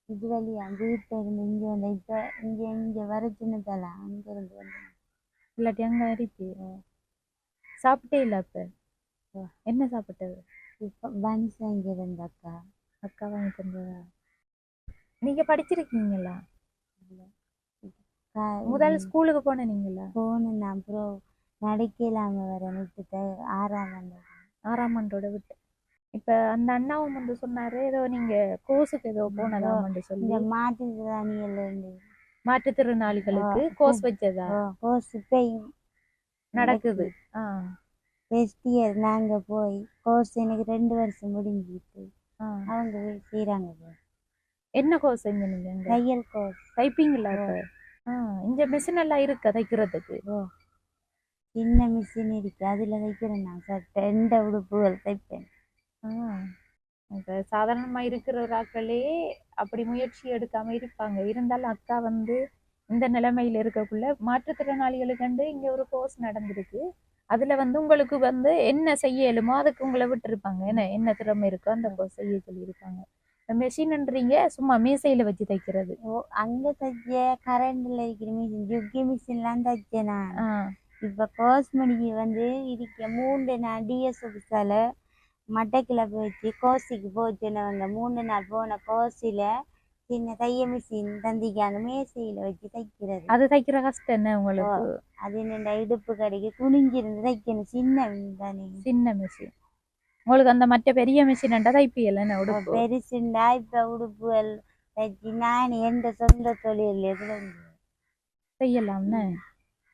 இது வழியா வீட்டில் இருந்து இங்கே வந்து இப்போ இங்கே வர சின்னதெல்லாம் அங்கே இருந்து வந்து இல்லாட்டி அங்க இருக்கு. சாப்பிட்டே இல்லை அப்ப என்ன சாப்பிட்டது? இப்போ பன்ஸ் வாங்கி இருந்தாக்கா அக்கா வாங்கி தந்ததா? நீங்க படிச்சிருக்கீங்களா? முதல் ஸ்கூலுக்கு போன நீங்களா? போகணும் அப்புறம் நடக்கலாம வர விட்டுட்டு 6ஆம் ஆண்டு 6ஆம் ஆண்டோட விட்டு. இப்ப அந்த அண்ணாவும் வந்து சொன்னாரு ஏதோ நீங்க கோர்ஸுக்கு ஏதோ போனதாமன்னு சொல்லி. இந்த மாற்றுத்திறனாளிகள் வந்து மாற்றுத்திறனாளிகளுக்கு கோர்ஸ் வச்சதா? கோர்ஸ் இப்பயும் நடக்குது. ஃபர்ஸ்ட் இயர் நாங்கள் போய் கோர்ஸ் எனக்கு 2 வருஷம் முடிஞ்சிட்டு அவங்க செய்கிறாங்க. என்ன கோர்ஸ் செஞ்ச நீங்க? தையல் கோர்ஸ். தைப்பீங்களா? இந்த மிஷின் எல்லாம் இருக்கா தைக்கிறதுக்கு? சின்ன மிஷின் இருக்கு அதில் தைக்கிறேன் நான் சட்டை 2 உடுப்புகள் தைப்பேன். இப்போ சாதாரணமாக இருக்கிற ஒரு ஆக்களே அப்படி முயற்சி எடுக்காம இருப்பாங்க. இருந்தாலும் அக்கா வந்து இந்த நிலைமையில இருக்கக்குள்ள மாற்றுத்திறனாளிகளுக்கு இங்கே ஒரு கோர்ஸ் நடந்திருக்கு. அதில் வந்து உங்களுக்கு வந்து என்ன செய்யலுமோ அதுக்கு உங்களை விட்டுருப்பாங்க. என்ன திறமை இருக்கோ அந்த கோர்ஸ் செய்ய சொல்லியிருப்பாங்க. மெஷின்ன்றீங்க சும்மா மீசையில் வச்சு தைக்கிறது? அங்கே தைச்ச கரண்டில் இருக்கிற மிஷின் ஜுக்கி மிஷின்லாம் தைச்சேன் நான். இப்போ கோர்ஸ் முடிக்க வந்து இருக்க 3 நாள் டிஎஸ் ஆஃபீஸால் மட்டக்கிழப்பு வச்சு கோர்ஸுக்கு போச்சுன்னவங்க 3 நாள் போன கோர்ஸில் சின்ன தைய மிஷின் தந்திக்காங்க மேசையில் வச்சு தைக்கிறது. அது தைக்கிற கஷ்டம் என்ன உங்களுக்கு? அது என்னென்ன இடுப்பு கடைக்கு குனிஞ்சிருந்து தைக்கணும். சின்ன தானே சின்ன மிஷின். உங்களுக்கு அந்த மற்ற பெரிய மிஷின் தைப்பியல் என்ன உடுப்பு பெருசுண்டா? இப்போ உடுப்புகள் தைச்சி நான் எந்த சொந்த தொழில் செய்யலாம்னு.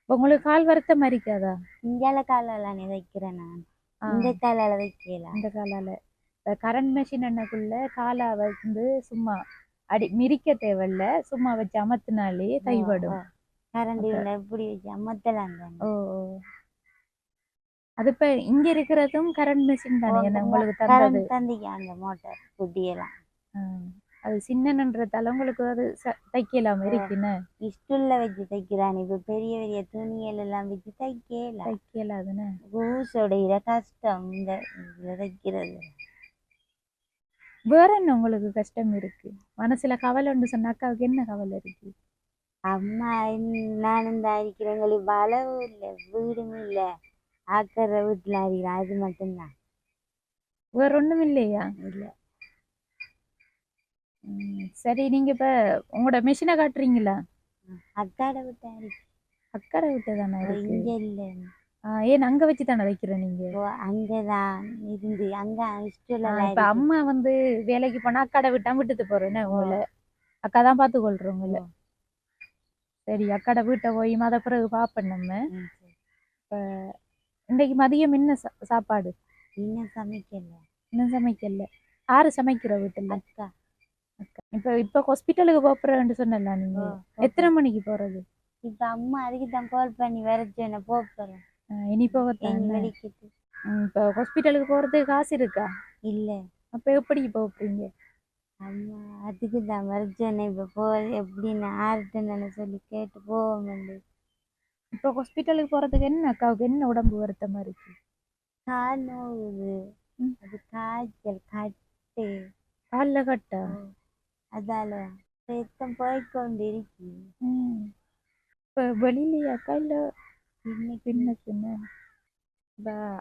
உங்களுக்கு கால் வருத்தம் இருக்காதா? இங்கால காலால் தைக்கிறேன் நான். இந்த காலால் வைக்கலாம். இந்த காலால் கரண்ட் மிஷின் என்னக்குள்ள காலா வந்து சும்மா மிரிக்க தேவையில்ல, சும்மா வச்சு அமர்த்தினாலே தைவடும். கரண்ட் எப்படி வச்சு அமர்த்தலாம். ஓ அது இப்ப இங்க இருக்கிறதும் கரண்ட் மிஷின் தானே என்ன உங்களுக்கு தந்தது? தந்திக்காங்க மோட்டார் குட்டியெல்லாம். அது சின்னன்றதால உங்களுக்கு அது தைக்கலாம் இருக்குன்னு இஷ்டுள்ள வச்சு தைக்கிறான். இப்ப பெரிய பெரிய துணிகள் எல்லாம் வச்சு தைக்கலாம் அதுன்னு ஊசோடைய கஷ்டம் இந்த தைக்கிறது. வேற என்ன உங்களுக்கு கஷ்டம் இருக்கு? மனசுல கவலைன்னு சொன்ன அக்காவுக்கு என்ன கவலை இருக்கு? அம்மா நானும் தான் இருக்கிறேன். எங்களுக்கு அளவும் இல்லை, வீடும் இல்லை, ஆக்கிற வீட்டுல இருக்கிறேன். அது மட்டும்தான். வேற ஒண்ணும் இல்லையா? இல்லை. சரி, நீங்க இப்ப உங்களோட மிஷினை காட்டுறீங்களா? அக்காட விட்டா இருக்கு. அக்காட விட்டு தானே இங்க இல்லை. ஏன் அங்க வச்சு தானே வைக்கிறேன் நீங்க? அங்கதான் இருந்து அங்க இப்ப அம்மா வந்து வேலைக்கு போனா அக்காட விட்டா விட்டுட்டு போறேன்னு உங்களை அக்கா தான் பார்த்து கொள்றோங்கல்ல. சரி, அக்காட வீட்டை போய் மத பிறகு பார்ப்பேன் நம்ம. இப்ப இன்னைக்கு மதியம் என்ன சாப்பாடு? இன்னும் சமைக்கல. இன்னும் சமைக்கல. யாரு சமைக்கிற வீட்டுல? அக்கா. இப்ப ஹாஸ்பிட்டலுக்கு போறேன்னு சொன்னல நீங்க, எத்தனை மணிக்கு போறது? இப்ப அம்மா அதுக்கு தான் கால் பண்ணி வர சொன்ன போறேன். இனி போக இப்ப ஹாஸ்பிட்டலுக்கு போறதுக்கு காசு இருக்கா? இல்ல. அப்ப எப்படி போறீங்க? அம்மா அதுக்கு தான் வர சொன்னேன். இப்ப போ எப்படின்னு ஆறுட்டுன்னு சொல்லி கேட்டு போவோம். இப்ப ஹாஸ்பிட்டலுக்கு போறதுக்கு என்ன அக்காவுக்கு என்ன உடம்பு வருத்தமா இருக்கு? கால் நோவுது. அது காய்ச்சல் கட்டு. கால்ல கட்டா? அதால ரத்தம் போய்கொண்டு இருக்கு. இப்ப வெளியிலயா அக்கா இல்ல பின்ன?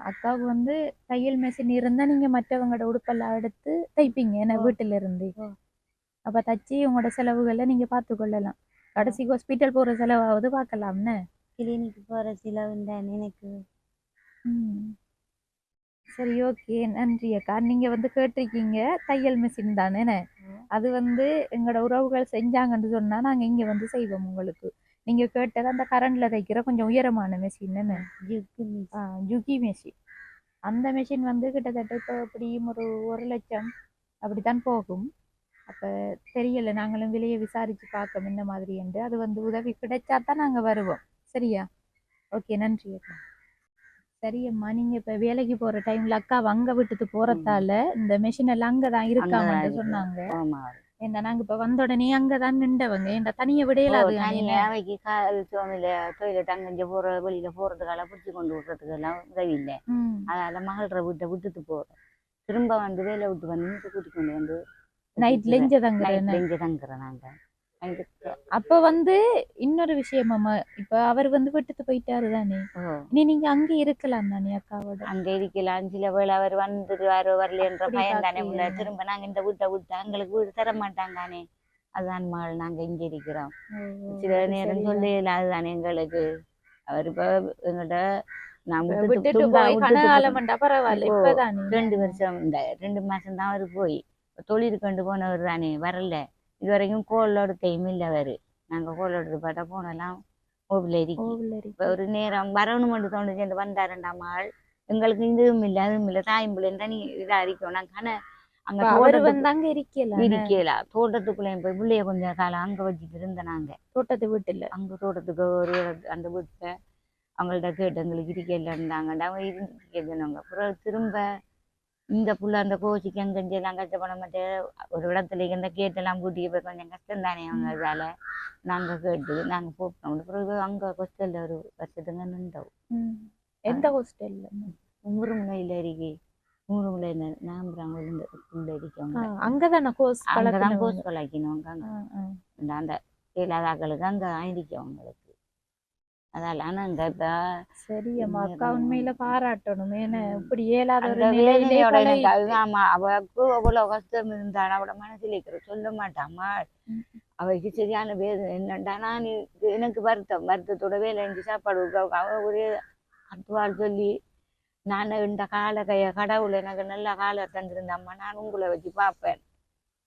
அக்காவுக்கு வந்து தையல் மிஷின் இருந்தா நீங்க மற்றவங்களோட உடுப்பெல்லாம் எடுத்து தைப்பீங்க என்ன வீட்டுல இருந்து. அப்ப தச்சு உங்களோட செலவுகளை நீங்க பார்த்து கொள்ளலாம். கடைசி ஹாஸ்பிட்டல் போற செலவாவது பார்க்கலாம்னு. கிளினிக்கு போற செலவுண்டான் எனக்கு. சரி, ஓகே, நன்றி அக்கா. நீங்க வந்து கேட்டிருக்கீங்க தையல் மிஷின் தானே, அது வந்து எங்களோட உறவுகள் செஞ்சாங்கன்னு சொன்னா நாங்க இங்க வந்து செய்வோம் உங்களுக்கு. நீங்க கேட்டது அந்த கரண்ட்ல தைக்கிற கொஞ்சம் உயரமான மெஷின், ஜுகி மெஷின். அந்த மெஷின் வந்து கிட்டத்தட்ட இப்போ எப்படியும் ஒரு 1 லட்சம் அப்படித்தான் போகும். அப்ப தெரியல, நாங்களும் விலையை விசாரிச்சு பார்க்க என்ன மாதிரி என்று. அது வந்து உதவி கிடைச்சா தான் நாங்க வருவோம். சரியா? ஓகே, நன்றி அக்கா. சரி அம்மா, நீங்க இப்ப வேலைக்கு போற டைம்ல அக்கா அங்க விட்டுட்டு போறதால இந்த மெஷின் எல்லாம் அங்கதான் இருக்காமன்னு சொன்னாங்க. ஆமா. என்ன நாங்க இப்ப வந்த உடனே அங்கதான் நின்றவங்க, என்ன தனிய ஓ விடையலாது தனியா அவைக்கு கால் சோமையில டொய்லெட் அங்கங்க போற வெளியில போறதுக்கெல்லாம் பிடிச்சி கொண்டு விடுறதுக்கெல்லாம் உதவி இல்லை. அதனால மகள வீட்டை விட்டுட்டு போறேன். திரும்ப வந்து வேலை விட்டு வந்து கூட்டிட்டு கொண்டு வந்து நைட்ல இங்க தங்குறேன். இங்க தங்குறேன் நாங்க. அப்ப வந்து இன்னொரு விஷயம் அம்மா, இப்ப அவர் வந்து விட்டுட்டு போயிட்டாரு தானே, இனி நீங்க அங்க இருக்கலாம் தானே அக்காவோட? அங்க இருக்கலாம். சில வேளை அவர் வந்துருவாரோ வரலன்ற பயம் தானே உள்ள. திரும்ப நாங்க இந்த வீட்டை விட்டு எங்களுக்கு வீடு தர மாட்டாங்கானே. அதுதான் மகள் நாங்க இங்க இருக்கிறோம். சில நேரம் சொல்லல அதுதானே எங்களுக்கு. அவர் இப்ப எங்கள்கிட்ட நான் விட்டுட்டு போய் கனகாலமண்டா பரவாயில்ல. இப்பதானே 2 வருஷம் இந்த 2 மாசம் தான் அவர் போய் தொழில் கொண்டு போனவர் தானே வரல. இது வரைக்கும் கோலோட டைம் இல்லை அவரு. நாங்க கோலோடு பார்த்தா போனெல்லாம் கோவில் இப்ப ஒரு நேரம் வரணும் மட்டும் தோணுச்சு என்று வந்தாருண்டாம் ஆள். எங்களுக்கு இதுவும் இல்லை அதுவும் இல்லை. தாயும் பிள்ளைன்னு தனி இதா இருக்கோம். நாங்க அங்க தோட்டத்துக்கு இருக்கல. தோட்டத்துக்குள்ளேயும் போய் பிள்ளைய கொஞ்சம் காலம் அங்க வச்சுட்டு இருந்த நாங்க. தோட்டத்து வீட்டுல அங்க தோட்டத்துக்கு ஒரு அந்த வீட்டுல அவங்கள்ட்ட கேட்டு எங்களுக்கு இருக்கல இருந்தாங்க. அவங்க இருந்துருக்கேன்னு அப்புறம் திரும்ப இந்த புள்ள அந்த கோச்சிக்கு அங்கெல்லாம் கஷ்டப்பட மாட்டேன். ஒரு இடத்துல இந்த கேட்டெல்லாம் கூட்டிட்டு போய் கொஞ்சம் கஷ்டம் தானே அவங்க. இதால நாங்க கேட்டு நாங்க போட்டோம். அப்புறம் அங்க ஹாஸ்டல்ல ஒரு வருஷத்துக்கு நின்றோம். எந்த ஹாஸ்டல்ல? முருங்கலையில இருக்கே. முருங்கலையில நாம்பராங்க இருக்கவங்க அங்கதான் கோர்ஸ் பழக்கணும். அந்த ஏழாதாக்களுக்கு அங்க ஆயிருக்கும் அவங்களுக்கு. அதெல்லாம் நாங்க சரி அம்மா, அக்கா உண்மையில பாராட்டணும். ஏன்னா இப்படி ஏழாத ஆமா அவளுக்கு அவ்வளவு கஷ்டம் இருந்தான். அவட மனசுல இருக்கிற சொல்ல மாட்டாமா. அவைக்கு சரியான வேதனை என்னண்டா நான் எனக்கு வருத்தத்தோட வேலை செஞ்சு சாப்பாடு அவ ஒரே அத்துவாள் சொல்லி நான் இந்த கடவுள் எனக்கு நல்ல காலை தந்திருந்தாம்மா, நான் உங்களை வச்சு பார்ப்பேன்.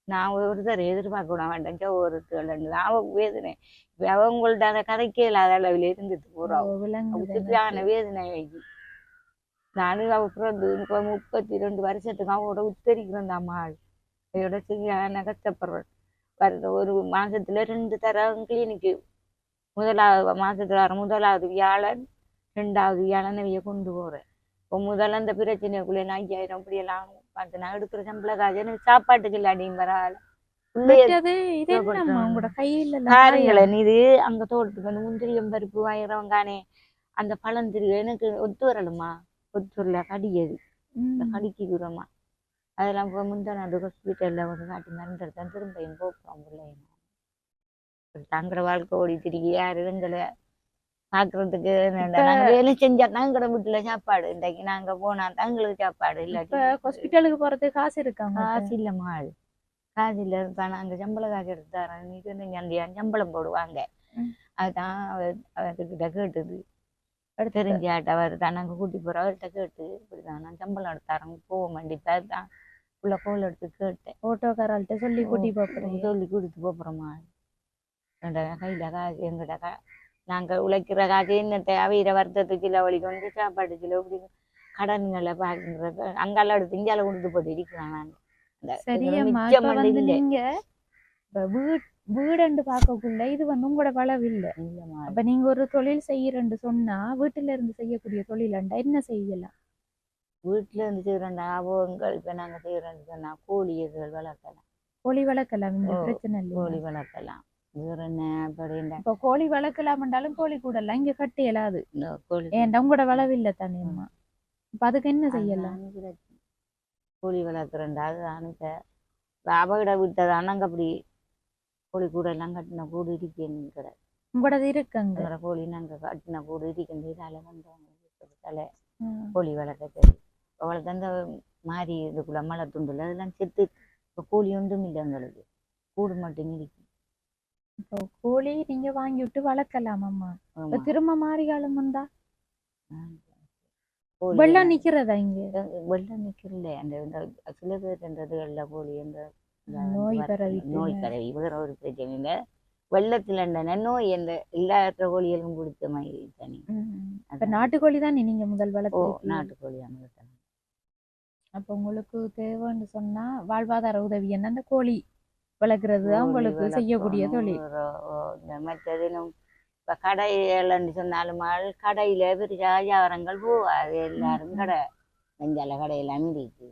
நான் ஒருத்தர் எதிர்பார்க்க விட மாட்டேன். ஒருத்தர் அவ வேதனை அவங்கள்ட்ட அதை கதைக்கே இல்லாத அளவில் இருந்துட்டு போறோம். வேதனை வைக்கி நானும் அவ பிறந்து 32 வருஷத்துக்கு அவளோட உத்தரிக்கிறேன். அம்மா அவையோட சரியான கஷ்டப்படுறேன். வருது ஒரு மாசத்துல 2 தரம் கிளினிக்கு. முதலாவது வியாழன் 2வது வியாழன் அவைய கொண்டு போறேன். இப்போ முதல்ல அந்த பிரச்சனைக்குள்ளே 5000 அப்படியெல்லாம் பார்த்து நான் எடுக்கிற சம்பள காசு எனக்கு சாப்பாட்டுக்கு இல்லாடியும் பரவாயில்ல. இது அங்க தோட்டத்துக்கு வந்து முந்திரியம் பருப்பு வாங்குறவங்கானே அந்த பழந்திரி எனக்கு ஒத்து வரலுமா, ஒத்து வரல கடியது கடிக்குறோமா. அதெல்லாம் முந்தான அது ஹாஸ்பிட்டல்ல ஒரு காட்டி மறந்துடுதான் திரும்பியும் போக்குறோம். தங்குற வாழ்க்கை ஓடி திருக்கி யாரு எங்களை பாக்குறதுக்கு வேலை செஞ்சா தாங்கிற வீட்டுல சாப்பாடு. இன்றைக்கு நாங்க போனா தங்களுக்கு சாப்பாடு இல்லாட்டி ஹாஸ்பிட்டலுக்கு போறதுக்கு காசு இருக்காங்க. காசு இல்லம்மா, காசு இல்ல இருப்பான அந்த சம்பள காசு எடுத்தாரன். நீ சொன்னீங்க சம்பளம் போடுவாங்க. அதுதான் அவர்கிட்ட கேட்டுது. தெரிஞ்சாட்ட அவர் தான் நாங்க கூட்டி போறோம். அவர்கிட்ட கேட்டு இப்படிதான் நான் சம்பளம் எடுத்தாரங்க போக மாட்டேன். அதுதான் உள்ள கோல் எடுத்து கேட்டேன். ஓட்டோக்காரர்கிட்ட சொல்லி கூட்டி போறோம். சொல்லி கூட்டிட்டு போறோமா. கையில காசு எங்கிட்ட நாங்க உழைக்கிற காசு என்னத்தை அவையிற வருத்தத்துக்கு இல்லை வழி கொண்டு சாப்பாட்டுக்கு இல்லை இப்படி கடன்களை பாக்குறது அங்கெல்லாம் எடுத்து இங்கால கொண்டு போட்டு இருக்கிறான். நாங்க வீடு பார்க்கக்குள்ள இது வந்து உங்களோட வளவு இல்லை. அப்ப நீங்க ஒரு தொழில் செய்யறேன்னு சொன்னா வீட்டுல இருந்து செய்யக்கூடிய தொழிலண்டா என்ன செய்யலாம்? வீட்டுல இருந்து செய்யறேன்டா அவங்கள் இப்ப நாங்க செய்யறோம்னு சொன்னா கோழி வளர்க்கலாம். கோழி வளர்க்கலாம், இந்த பிரச்சனை இல்லை. கோழி வளர்க்கலாம். இப்ப கோழி வளர்க்கலாம்ன்றாலும் கோழி கூட எல்லாம் இங்க கட்டி இயலாது. ஏன்டா உங்களோட வளவு இல்லை தானேம்மா. இப்ப அதுக்கு என்ன செய்யலாம்? கோழி வளர்க்குறேன்டா அதுதான் அவகிட விட்டதான் நாங்க அப்படி கோழி கூட எல்லாம் கட்டின கூடு இருக்கேன்னு கிடையாது. உங்களோட இருக்குங்க கோழி நாங்க கட்டின கூடு இருக்கின்றதால வந்தவங்க கோழி வளர்க்க சரி அவளை தந்த மாறி இதுக்குள்ள மழை துண்டுல அதெல்லாம் செத்து இப்போ கோழி ஒன்றும் இல்லை எங்களுக்கு, கூடு மட்டும் இருக்கு. இப்போ கோழி நீங்க வாங்கி விட்டு வளர்க்கலாம் அம்மா. இப்ப திரும்ப மாறி காலம் வந்தா வெள்ளம் நிக்கிறதா? இங்க வெள்ளம் நிக்கிறல. அந்த சில பேர்ன்றதுல கோழி அந்த நோய் பரவி வேற ஒரு பிரச்சனை இல்லை. வெள்ளத்துல நோய் எந்த இல்லாத கோழிகளும் பிடிச்ச மாதிரி தனி. அப்ப நாட்டுக்கோழி தானே நீங்க முதல் வளர்த்து? நாட்டுக்கோழி தான். அப்ப உங்களுக்கு தேவைன்னு சொன்னா வாழ்வாதார உதவி என்ன அந்த கோழி வளர்க்கறது தான் உங்களுக்கு செய்யக்கூடிய தொழில். மற்றதுனும் இப்ப கடைகள்னு சொன்னாலும் கடையில பெரிய வியாபாரங்கள் போகாது, எல்லாரும் கடை வெஞ்சால கடையெல்லாம் இருக்கு.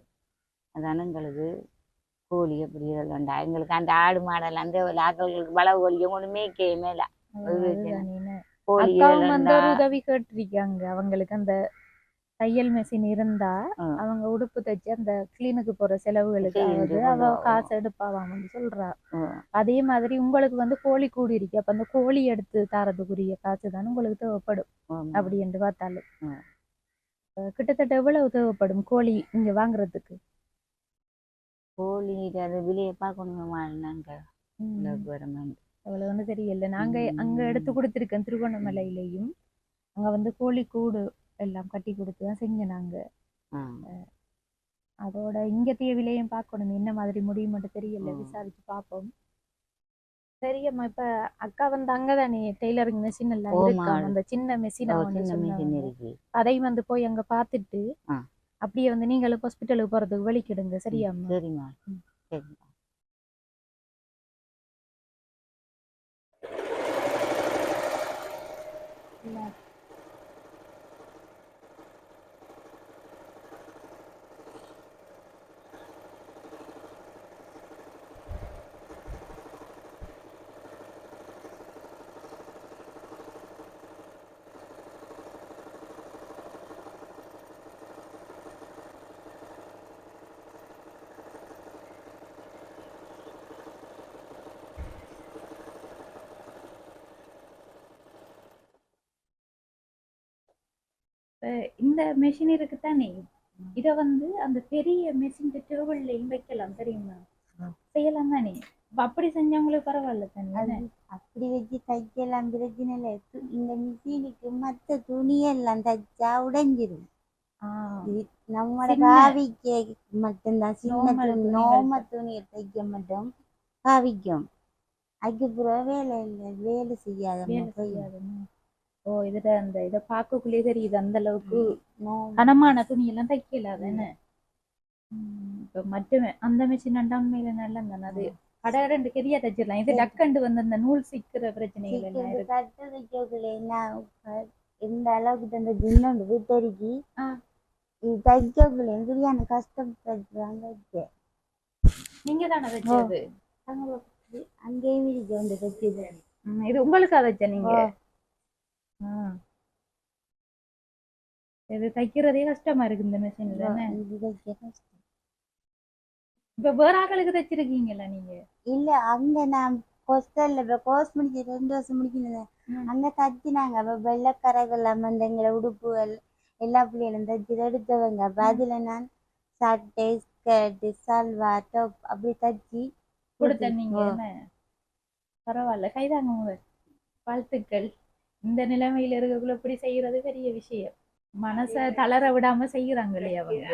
அதான எங்களுக்கு கோழி எப்படி இதெல்லாம் எங்களுக்கு அந்த ஆடு மாடல் அந்த ஆக்களுக்கு வளவு கோழியும் ஒண்ணு மேய்க்கவே மேல கோழி அக்காவும் வந்து ஒரு உதவி கேட்டிருக்காங்க. அவங்களுக்கு அந்த தையல் மெஷின் இருந்தா அவங்க உடுப்பு தைச்சு அந்த கிளீனுக்கு போற செலவுகளுக்கு அவ காசு எடுப்பாவான்னு சொல்றா. அதே மாதிரி உங்களுக்கு வந்து கோழி கூடி இருக்கு, அப்ப அந்த கோழி எடுத்து தரதுக்குரிய காசு தானே உங்களுக்கு தேவைப்படும். அப்படி என்று பார்த்தாலும் கிட்டத்தட்ட எவ்வளவு தேவைப்படும் கோழி இங்க வாங்குறதுக்கு? கோழி அது விலையை பார்க்கணுமா நாங்க அவ்வளவு தெரியல. நாங்க அங்க எடுத்து கொடுத்துருக்கேன் திருகோணமலையிலையும். அங்க வந்து கோழி கூடு எல்லாம் கட்டி கொடுத்துதான் செஞ்சனாங்க. அதோட இங்கத்தைய விலையும் பார்க்கணும் என்ன மாதிரி முடியும் மட்டும் தெரியல, விசாரிச்சு பார்ப்போம். சரியம்மா, இப்ப அக்கா வந்து அங்கதானே டெய்லரிங் மெஷின் எல்லாம் இருக்கா, அந்த சின்ன மெஷின் அதையும் வந்து போய் அங்க பாத்துட்டு அப்படியே வந்து நீங்களும் ஹாஸ்பிட்டலுக்கு போறதுக்கு வலிக்கிடுங்க. சரியாம்மா? சரிம்மா. சரிம்மா. இந்த மெஷின் இருக்குதானே, இத வந்து அந்த பெரிய மெஷின் டேபிள்லையும் வைக்கலாம். தெரியுமா? செய்யலாம் தானே? அப்படி செஞ்சவங்களுக்கு பரவாயில்ல தானே? அப்படி வச்சு தைக்கலாம், பிரச்சனை இல்லை. இந்த மிஷினுக்கு மற்ற துணியெல்லாம் தைச்சா உடைஞ்சிரும். நம்மளோட காவிக்கு மட்டும்தான் சின்ன நோம துணியை தைக்க மட்டும் காவிக்கும். அதுக்கப்புறம் வேலை இல்லை, வேலை செய்யாத. ஓ, இதுல அந்த இதை பார்க்கக்குள்ளே தெரியுது அந்த அளவுக்கு கனமான துணி எல்லாம் தைக்கல தானே. இப்ப மட்டுமே அந்த மிஷின் உண்மையில நல்லா தானே, அது கடை கெரியா தைச்சிடலாம். இது டக்கண்டு வந்து அந்த நூல் சிக்கிற பிரச்சனைகள் எல்லாம் எந்த அளவுக்கு அந்த ஜின்னோண்டு விட்டறிக்கி தைக்கக்குள்ள சரியான கஷ்டப்படுறாங்க. நீங்க தானே தைச்சது? அங்கேயும் இருக்கு வந்து தைச்சது. இது உங்களுக்கு தைச்ச நீங்க? இது தைக்கிறதே கஷ்டமா இருக்கு இந்த மிஷின்ல. இப்ப வேற ஆக்களுக்கு தைச்சிருக்கீங்களா நீங்க? இல்ல, அங்க நான் ஹாஸ்டல்ல கோர்ஸ் முடிச்சு 2 வருஷம் முடிக்கணும். அங்க தச்சினாங்க. அப்ப வெள்ளக்கரைகள் எங்களை உடுப்புகள் எல்லா பிள்ளைகளும் தச்சு எடுத்தவங்க. அப்ப அதுல நான் சட்டை, ஸ்கர்ட், சல்வா, டாப் அப்படி தச்சு கொடுத்தீங்க. பரவாயில்ல, கைதாங்க, வாழ்த்துக்கள். இந்த நிலைமையில இருக்கக்குள்ள இப்படி செய்யறது பெரிய விஷயம். மனசை தளர விடாம செய்யறாங்க இல்லையா அவங்க.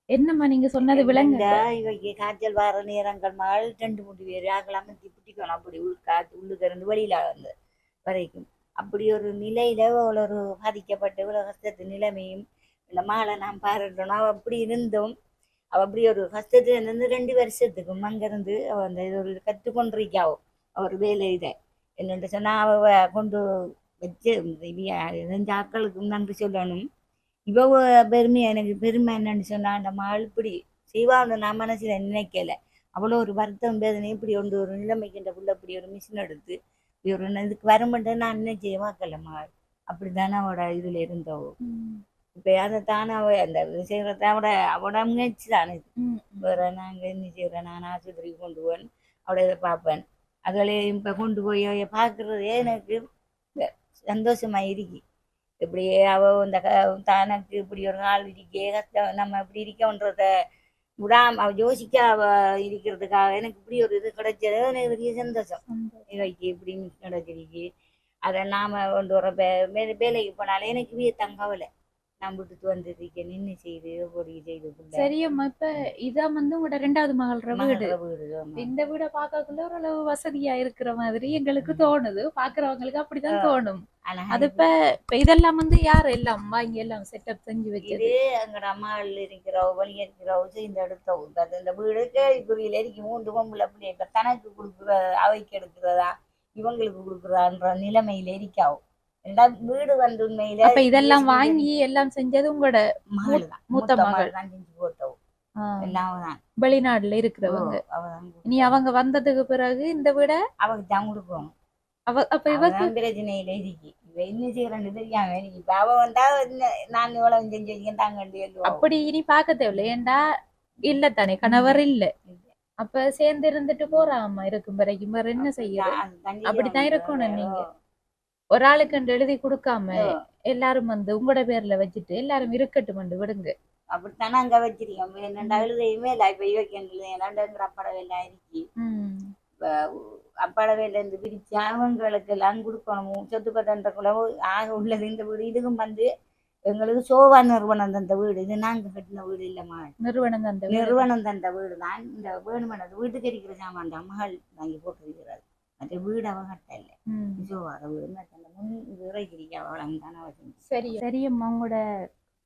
என்னம்மா நீங்க சொன்னது விளங்க? இவைக்கு காய்ச்சல் வர நேரங்கள் மகள் 2-3 பேர் ஆகலாம் பிடிக்கணும். அப்படி உள்ளுக்கு இருந்து வெளியில வந்து வரைக்கும் அப்படி ஒரு நிலையில ஒரு பாதிக்கப்பட்டு இவ்வளவு கஷ்டத்து நிலைமையும் இந்த மகளை நான் பாராட்டணும். அவ அப்படி இருந்தும் அவ அப்படி ஒரு கஷ்டத்துல இருந்து 2 வருஷத்துக்கும் அங்கிருந்து அவ அந்த இது ஒரு கற்றுக்கொண்டிருக்காவோ அவர் வேலை இதை என்னென்று சொன்னா அவ கொண்டு வச்சு ஆக்களுக்கும் நன்றி சொல்லணும். இவ பெருமையா எனக்கு பெருமை என்னன்னு சொன்னா அந்த மகள் இப்படி செய்வான்னு நான் மனசுல நினைக்கல. அவ்வளோ ஒரு வருத்தம் வேதனை இப்படி ஒன்று ஒரு நிலைமைக்கின்ற புள்ள இப்படி ஒரு மிஷின் எடுத்து இப்படி ஒரு இதுக்கு வருமென்று நான் நினைச்சே வாக்கல மகள். அப்படித்தானே அவட இதுல இருந்தவோ. இப்ப அதை தானே அவ அந்த செய்யறத அவட முயற்சி தானே. வேற நாங்க என்ன செய்யறேன், நான் ஆஸ்பத்திரிக்கு கொண்டு போவேன், அவட இதை பார்ப்பேன். அதுகளே இப்ப கொண்டு போய் பார்க்கறதே எனக்கு சந்தோஷமா இருக்கு. இப்படியே அவ இந்த தனக்கு இப்படி ஒரு நாள் இருக்கே கஷ்டம் நம்ம இப்படி இருக்கன்றத விடாம அவ யோசிக்க அவ இருக்கிறதுக்காக எனக்கு இப்படி ஒரு இது கிடைச்சது எனக்கு பெரிய சந்தோஷம். இவைக்கு இப்படி கிடைச்சிருக்கு. அதை நாம கொண்டு வர வேலைக்கு போனாலே எனக்கு தங்கவலை நான் விட்டுட்டு வந்திருக்கேன். நின்று செய்து பொடி செய்து. சரியம்மா, இப்ப இதான் வந்து உங்களோட 2வது மகள் வீடு. இந்த வீடை பார்க்கக்குள்ள ஓரளவு வசதியா இருக்கிற மாதிரி எங்களுக்கு தோணுது. பாக்குறவங்களுக்கு அப்படிதான் தோணும். அது இப்ப இதெல்லாம் வந்து யாரு எல்லாம் அம்மா இங்க எல்லாம் செட்டப் செஞ்சு வச்சது? எங்கட அம்மாள் இருக்கிறவ வழி இருக்கிறவ செய்து எடுத்த இந்த வீடுக்கு இப்படியில இருக்கு 3 பொம்பளை பிள்ளை. இப்ப தனக்கு கொடுக்குற அவைக்கு எடுக்கிறதா இவங்களுக்கு கொடுக்குறான்ற நிலைமையில இருக்காவும். வீடு வந்து உண்மையில அப்ப இதெல்லாம் வாங்கி எல்லாம் செஞ்சது உங்களோட மகள் தான், மூத்த மூத்த மகள் மகள் தான் செஞ்சு போட்டவும். எல்லாம் தான் வெளிநாடுல இருக்கிறவங்க. அவதான் இனி அவங்க வந்ததுக்கு பிறகு இந்த விட அவக்கு தான் கொடுக்கணும். அப்ப இவக்கு பிரச்சனையில இருக்கு. இவ என்ன செய்யறன்னு தெரியாம இப்ப அவ வந்தா நான் இவ்வளவு செஞ்சு வச்சுக்கேன் தாங்க. அப்படி இனி பார்க்க தேவையில்ல. ஏண்டா இல்ல தானே, கணவர் இல்ல. அப்ப சேர்ந்து இருந்துட்டு போறாமா இருக்கும் வரைக்கும் வேற என்ன செய்யறது? அப்படித்தான் இருக்கணும். நீங்க ஒரு ஆளுக்கு எழுதி கொடுக்காம எல்லாரும் வந்து உங்களோட பேர்ல வச்சுட்டு எல்லாரும் இருக்கட்டும் விடுங்க. அப்படித்தானே அங்க வச்சிருக்கோம். என்னண்டா எழுதையுமே இல்ல. இப்ப இவங்க அப்பாட வேலை இருக்கு. அப்பாட வேலை இருந்து பிரிச்சு அவங்களுக்கு எல்லாம் கொடுக்கணும். சொத்து பத்தன்றக்குள்ள ஆக உள்ளது இந்த வீடு. இதுக்கும் வந்து எங்களுக்கு சோவா நிறுவனம் தந்த வீடு. இது நாங்க கட்டின வீடு இல்லம்மா. நிறுவனம் தந்த வீடு தான். இந்த வேணுமெனது வீட்டுக்கு இருக்கிற சாமான் தான் மகள் வாங்கி போட்டிருக்கிறாரு. மற்ற வீடு அவ கட்ட இல்லை. சோவாத வீடு முன் விரைக்கிறீங்க அவ்வளவுதான அவசியம். சரியம்மா, உங்களோட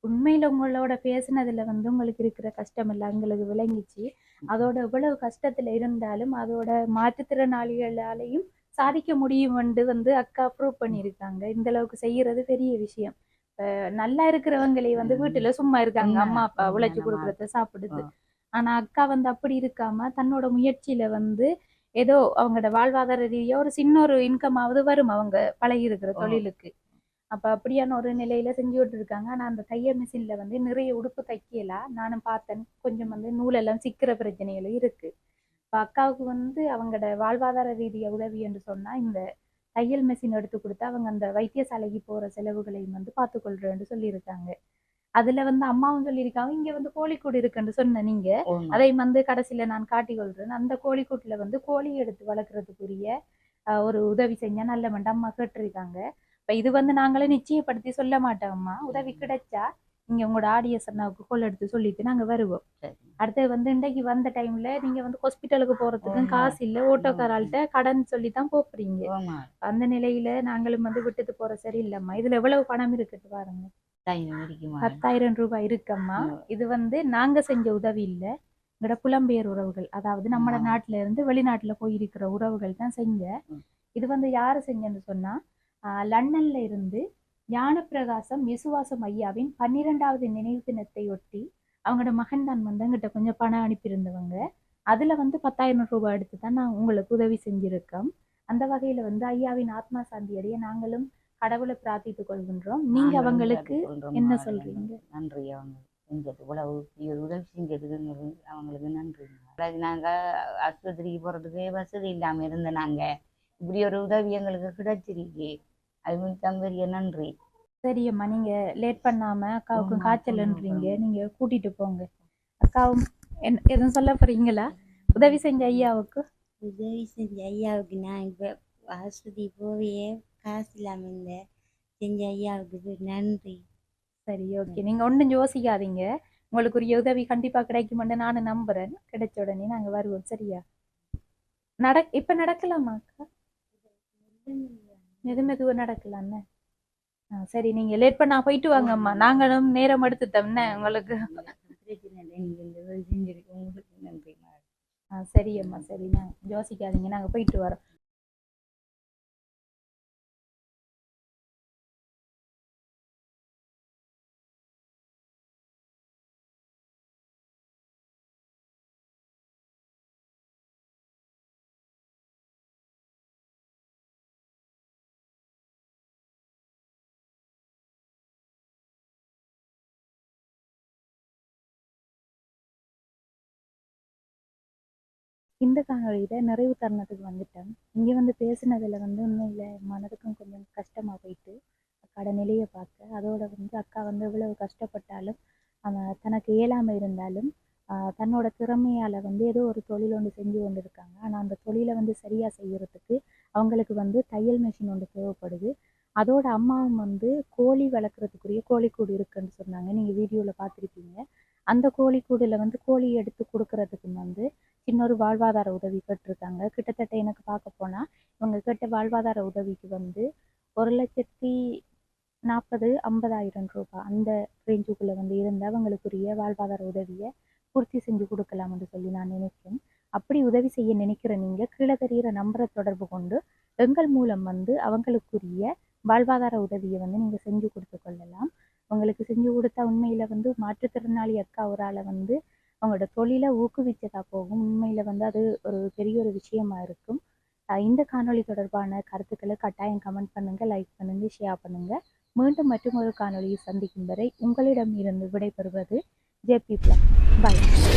உண்மையில உங்களோட பேசினதுல வந்து உங்களுக்கு இருக்கிற கஷ்டம் எல்லாம் எங்களுக்கு விளங்கிச்சு. அதோட எவ்வளவு கஷ்டத்துல இருந்தாலும் அதோட மாற்றுத்திறனாளிகளாலையும் சாதிக்க முடியும் வந்து அக்கா ப்ரூவ் பண்ணியிருக்காங்க. இந்த அளவுக்கு செய்யறது பெரிய விஷயம். நல்லா இருக்கிறவங்களே வந்து வீட்டுல சும்மா இருக்காங்க, அம்மா அப்பா உழைச்சு கொடுக்கறத சாப்பிடுது. ஆனா அக்கா வந்து அப்படி இருக்காம தன்னோட முயற்சியில வந்து ஏதோ அவங்களோட வாழ்வாதார ரீதியா ஒரு சின்ன ஒரு இன்கமாவது வரும் அவங்க பழகி இருக்கிற தொழிலுக்கு. அப்ப அப்படியான ஒரு நிலையில செஞ்சு விட்டு இருக்காங்க. ஆனா அந்த தையல் மிஷின்ல வந்து நிறைய உடுப்பு தைக்கலாம். நானும் பார்த்தேன். கொஞ்சம் வந்து நூலெல்லாம் சிக்கிற பிரச்சனைகளும் இருக்கு. இப்ப அக்காவுக்கு வந்து அவங்களோட வாழ்வாதார ரீதியா உதவி என்று சொன்னா இந்த தையல் மிஷின் எடுத்து கொடுத்து அவங்க அந்த வைத்தியசாலைக்கு போற செலவுகளையும் வந்து பார்த்துக்கொள்றேன்னு சொல்லியிருக்காங்க. அதுல வந்து அம்மாவும் சொல்லியிருக்காங்க, இங்க வந்து கோழிக்கூடு இருக்குன்னு சொன்ன நீங்க அதை வந்து கடைசியில நான் காட்டிக்கொள்றேன். அந்த கோழிக்கூட்டுல வந்து கோழி எடுத்து வளர்க்கறதுக்குரிய ஒரு உதவி செஞ்சா நல்ல மண்ட அம்மா கேட்டிருக்காங்க. இப்ப இது வந்து நாங்களே நிச்சயப்படுத்தி சொல்ல மாட்டோம்மா. உதவி கிடைச்சா இங்க உங்களோட ஆடியன்ஸ் அண்ணாவுக்கு கோல் எடுத்து சொல்லிட்டு நாங்க வருவோம். அடுத்து வந்து இன்றைக்கு வந்த டைம்ல நீங்க வந்து ஹாஸ்பிட்டலுக்கு போறதுக்கும் காசு இல்ல, ஓட்டோக்காரால்கிட்ட கடன் சொல்லித்தான் போறீங்க. அந்த நிலையில நாங்களும் வந்து விட்டுட்டு போற சரி இல்லம்மா. இதுல எவ்வளவு பணம் இருக்குட்டு பாருங்க. 10,000 ரூபாய் இருக்கம்மா. இது வந்து நாங்க செஞ்ச உதவி இல்ல, எங்களோட புலம்பெயர் உறவுகள், அதாவது நம்ம நாட்டுல இருந்து வெளிநாட்டுல போயிருக்கிற உறவுகள் தான் செஞ்ச. இது வந்து யாரு செஞ்சன்னு சொன்னா லண்டன்ல இருந்து ஞானப்பிரகாசம் விசுவாசம் ஐயாவின் 12வது நினைவு தினத்தை ஒட்டி அவங்களோட மகன் தான் வந்து எங்கிட்ட கொஞ்சம் பணம் அனுப்பியிருந்தவங்க. அதுல வந்து 10,000 ரூபாய் எடுத்து தான் நான் உங்களுக்கு உதவி செஞ்சிருக்கோம். அந்த வகையில வந்து ஐயாவின் ஆத்மா சாந்தி அடைய நாங்களும் கடவுளை பிரார்த்தித்துக் கொள்கின்றோம். நீங்க அவங்களுக்கு என்ன சொல்றீங்க? நன்றி. அவங்க செஞ்சது இவ்வளவு உதவி செஞ்சதுக்கு அவங்களுக்கு நன்றி. நாங்க ஆஸ்பத்திரிக்கு போறதுக்கு வசதி இல்லாம இருந்த நாங்க இப்படி ஒரு உதவி எங்களுக்கு கிடைச்சிருக்கு. அது பெரிய நன்றி. சரியம்மா, நீங்க லேட் பண்ணாம அக்காவுக்கும் காய்ச்சல்ன்றீங்க, நீங்க கூட்டிட்டு போங்க. அக்காவும் எதுவும் சொல்ல போறீங்களா? உதவி செஞ்ச ஐயாவுக்கு நான் இப்ப ஆஸ்பத்திரி போவே காசு இல்லாம இருந்த செஞ்ச ஐயாவுக்கு நன்றி. சரி, ஓகே. நீங்க ஒன்றும் யோசிக்காதீங்க. உங்களுக்கு ஒரு உதவி கண்டிப்பா கிடைக்குமென்னு நானும் நம்புறேன். கிடைச்ச உடனே நாங்க வருவோம். சரியா? இப்ப நடக்கலாமா அக்கா? மெதுவா நடக்கலான்னு. சரி, நீங்க லேட் பண்ணா போயிட்டு வாங்கம்மா. நாங்களும் நேரம் எடுத்துட்டோம்னே உங்களுக்கு. சரி அம்மா, சரி. நான் யோசிக்காதீங்க, நாங்க போயிட்டு வரோம். இந்த காணொலியில நிறைவு தருணத்துக்கு வந்துட்டேன். இங்க வந்து பேசினதுல வந்து உண்மையில மனதுக்கும் கொஞ்சம் கஷ்டமா போயிட்டு அக்காட நிலையை பார்க்க. அதோட வந்து அக்கா வந்து எவ்வளவு கஷ்டப்பட்டாலும் தனக்கு இயலாம இருந்தாலும் தன்னோட திறமையால வந்து ஏதோ ஒரு தொழில் ஒன்று செஞ்சு கொண்டு இருக்காங்க. ஆனா அந்த தொழிலை வந்து சரியா செய்யறதுக்கு அவங்களுக்கு வந்து தையல் மிஷின் ஒன்று தேவைப்படுது. அதோட அம்மாவும் வந்து கோழி வளர்க்குறதுக்குரிய கோழிக்கூடு இருக்குன்னு சொன்னாங்க. நீங்க வீடியோல பார்த்துருப்பீங்க. அந்த கோழிக்கூடுல வந்து கோழி எடுத்து கொடுக்கறதுக்கு வந்து இன்னொரு வாழ்வாதார உதவி கேட்டிருக்காங்க. கிட்டத்தட்ட எனக்கு பார்க்க போனா இவங்க கேட்ட வாழ்வாதார உதவிக்கு வந்து 1,40,50,000 ரூபாய் அந்த ரேஞ்சுக்குள்ள வந்து இருந்து அவங்களுக்குரிய வாழ்வாதார உதவியை பூர்த்தி செஞ்சு கொடுக்கலாம்னு சொல்லி நான் நினைக்கிறேன். அப்படி உதவி செய்ய நினைக்கிற நீங்க கீழே தெரிகிற நம்பரை தொடர்பு கொண்டு எங்கள் மூலம் வந்து அவங்களுக்குரிய வாழ்வாதார உதவியை வந்து நீங்கள் செஞ்சு கொடுத்து கொள்ளலாம். உங்களுக்கு செஞ்சு கொடுத்தா உண்மையில் வந்து மாற்றுத்திறனாளி அக்கா ஒரு ஆளை வந்து அவங்களோட தொழிலை ஊக்குவிச்சதா போகும். உண்மையில் வந்து அது ஒரு பெரிய ஒரு விஷயமா இருக்கும். இந்த காணொளி தொடர்பான கருத்துக்களை கட்டாயம் கமெண்ட் பண்ணுங்கள், லைக் பண்ணுங்கள், ஷேர் பண்ணுங்கள். மீண்டும் மற்றும் ஒரு காணொளியை சந்திக்கும் வரை உங்களிடம் இருந்து விடைபெறுவது ஜேபி பிளாக். பாய்.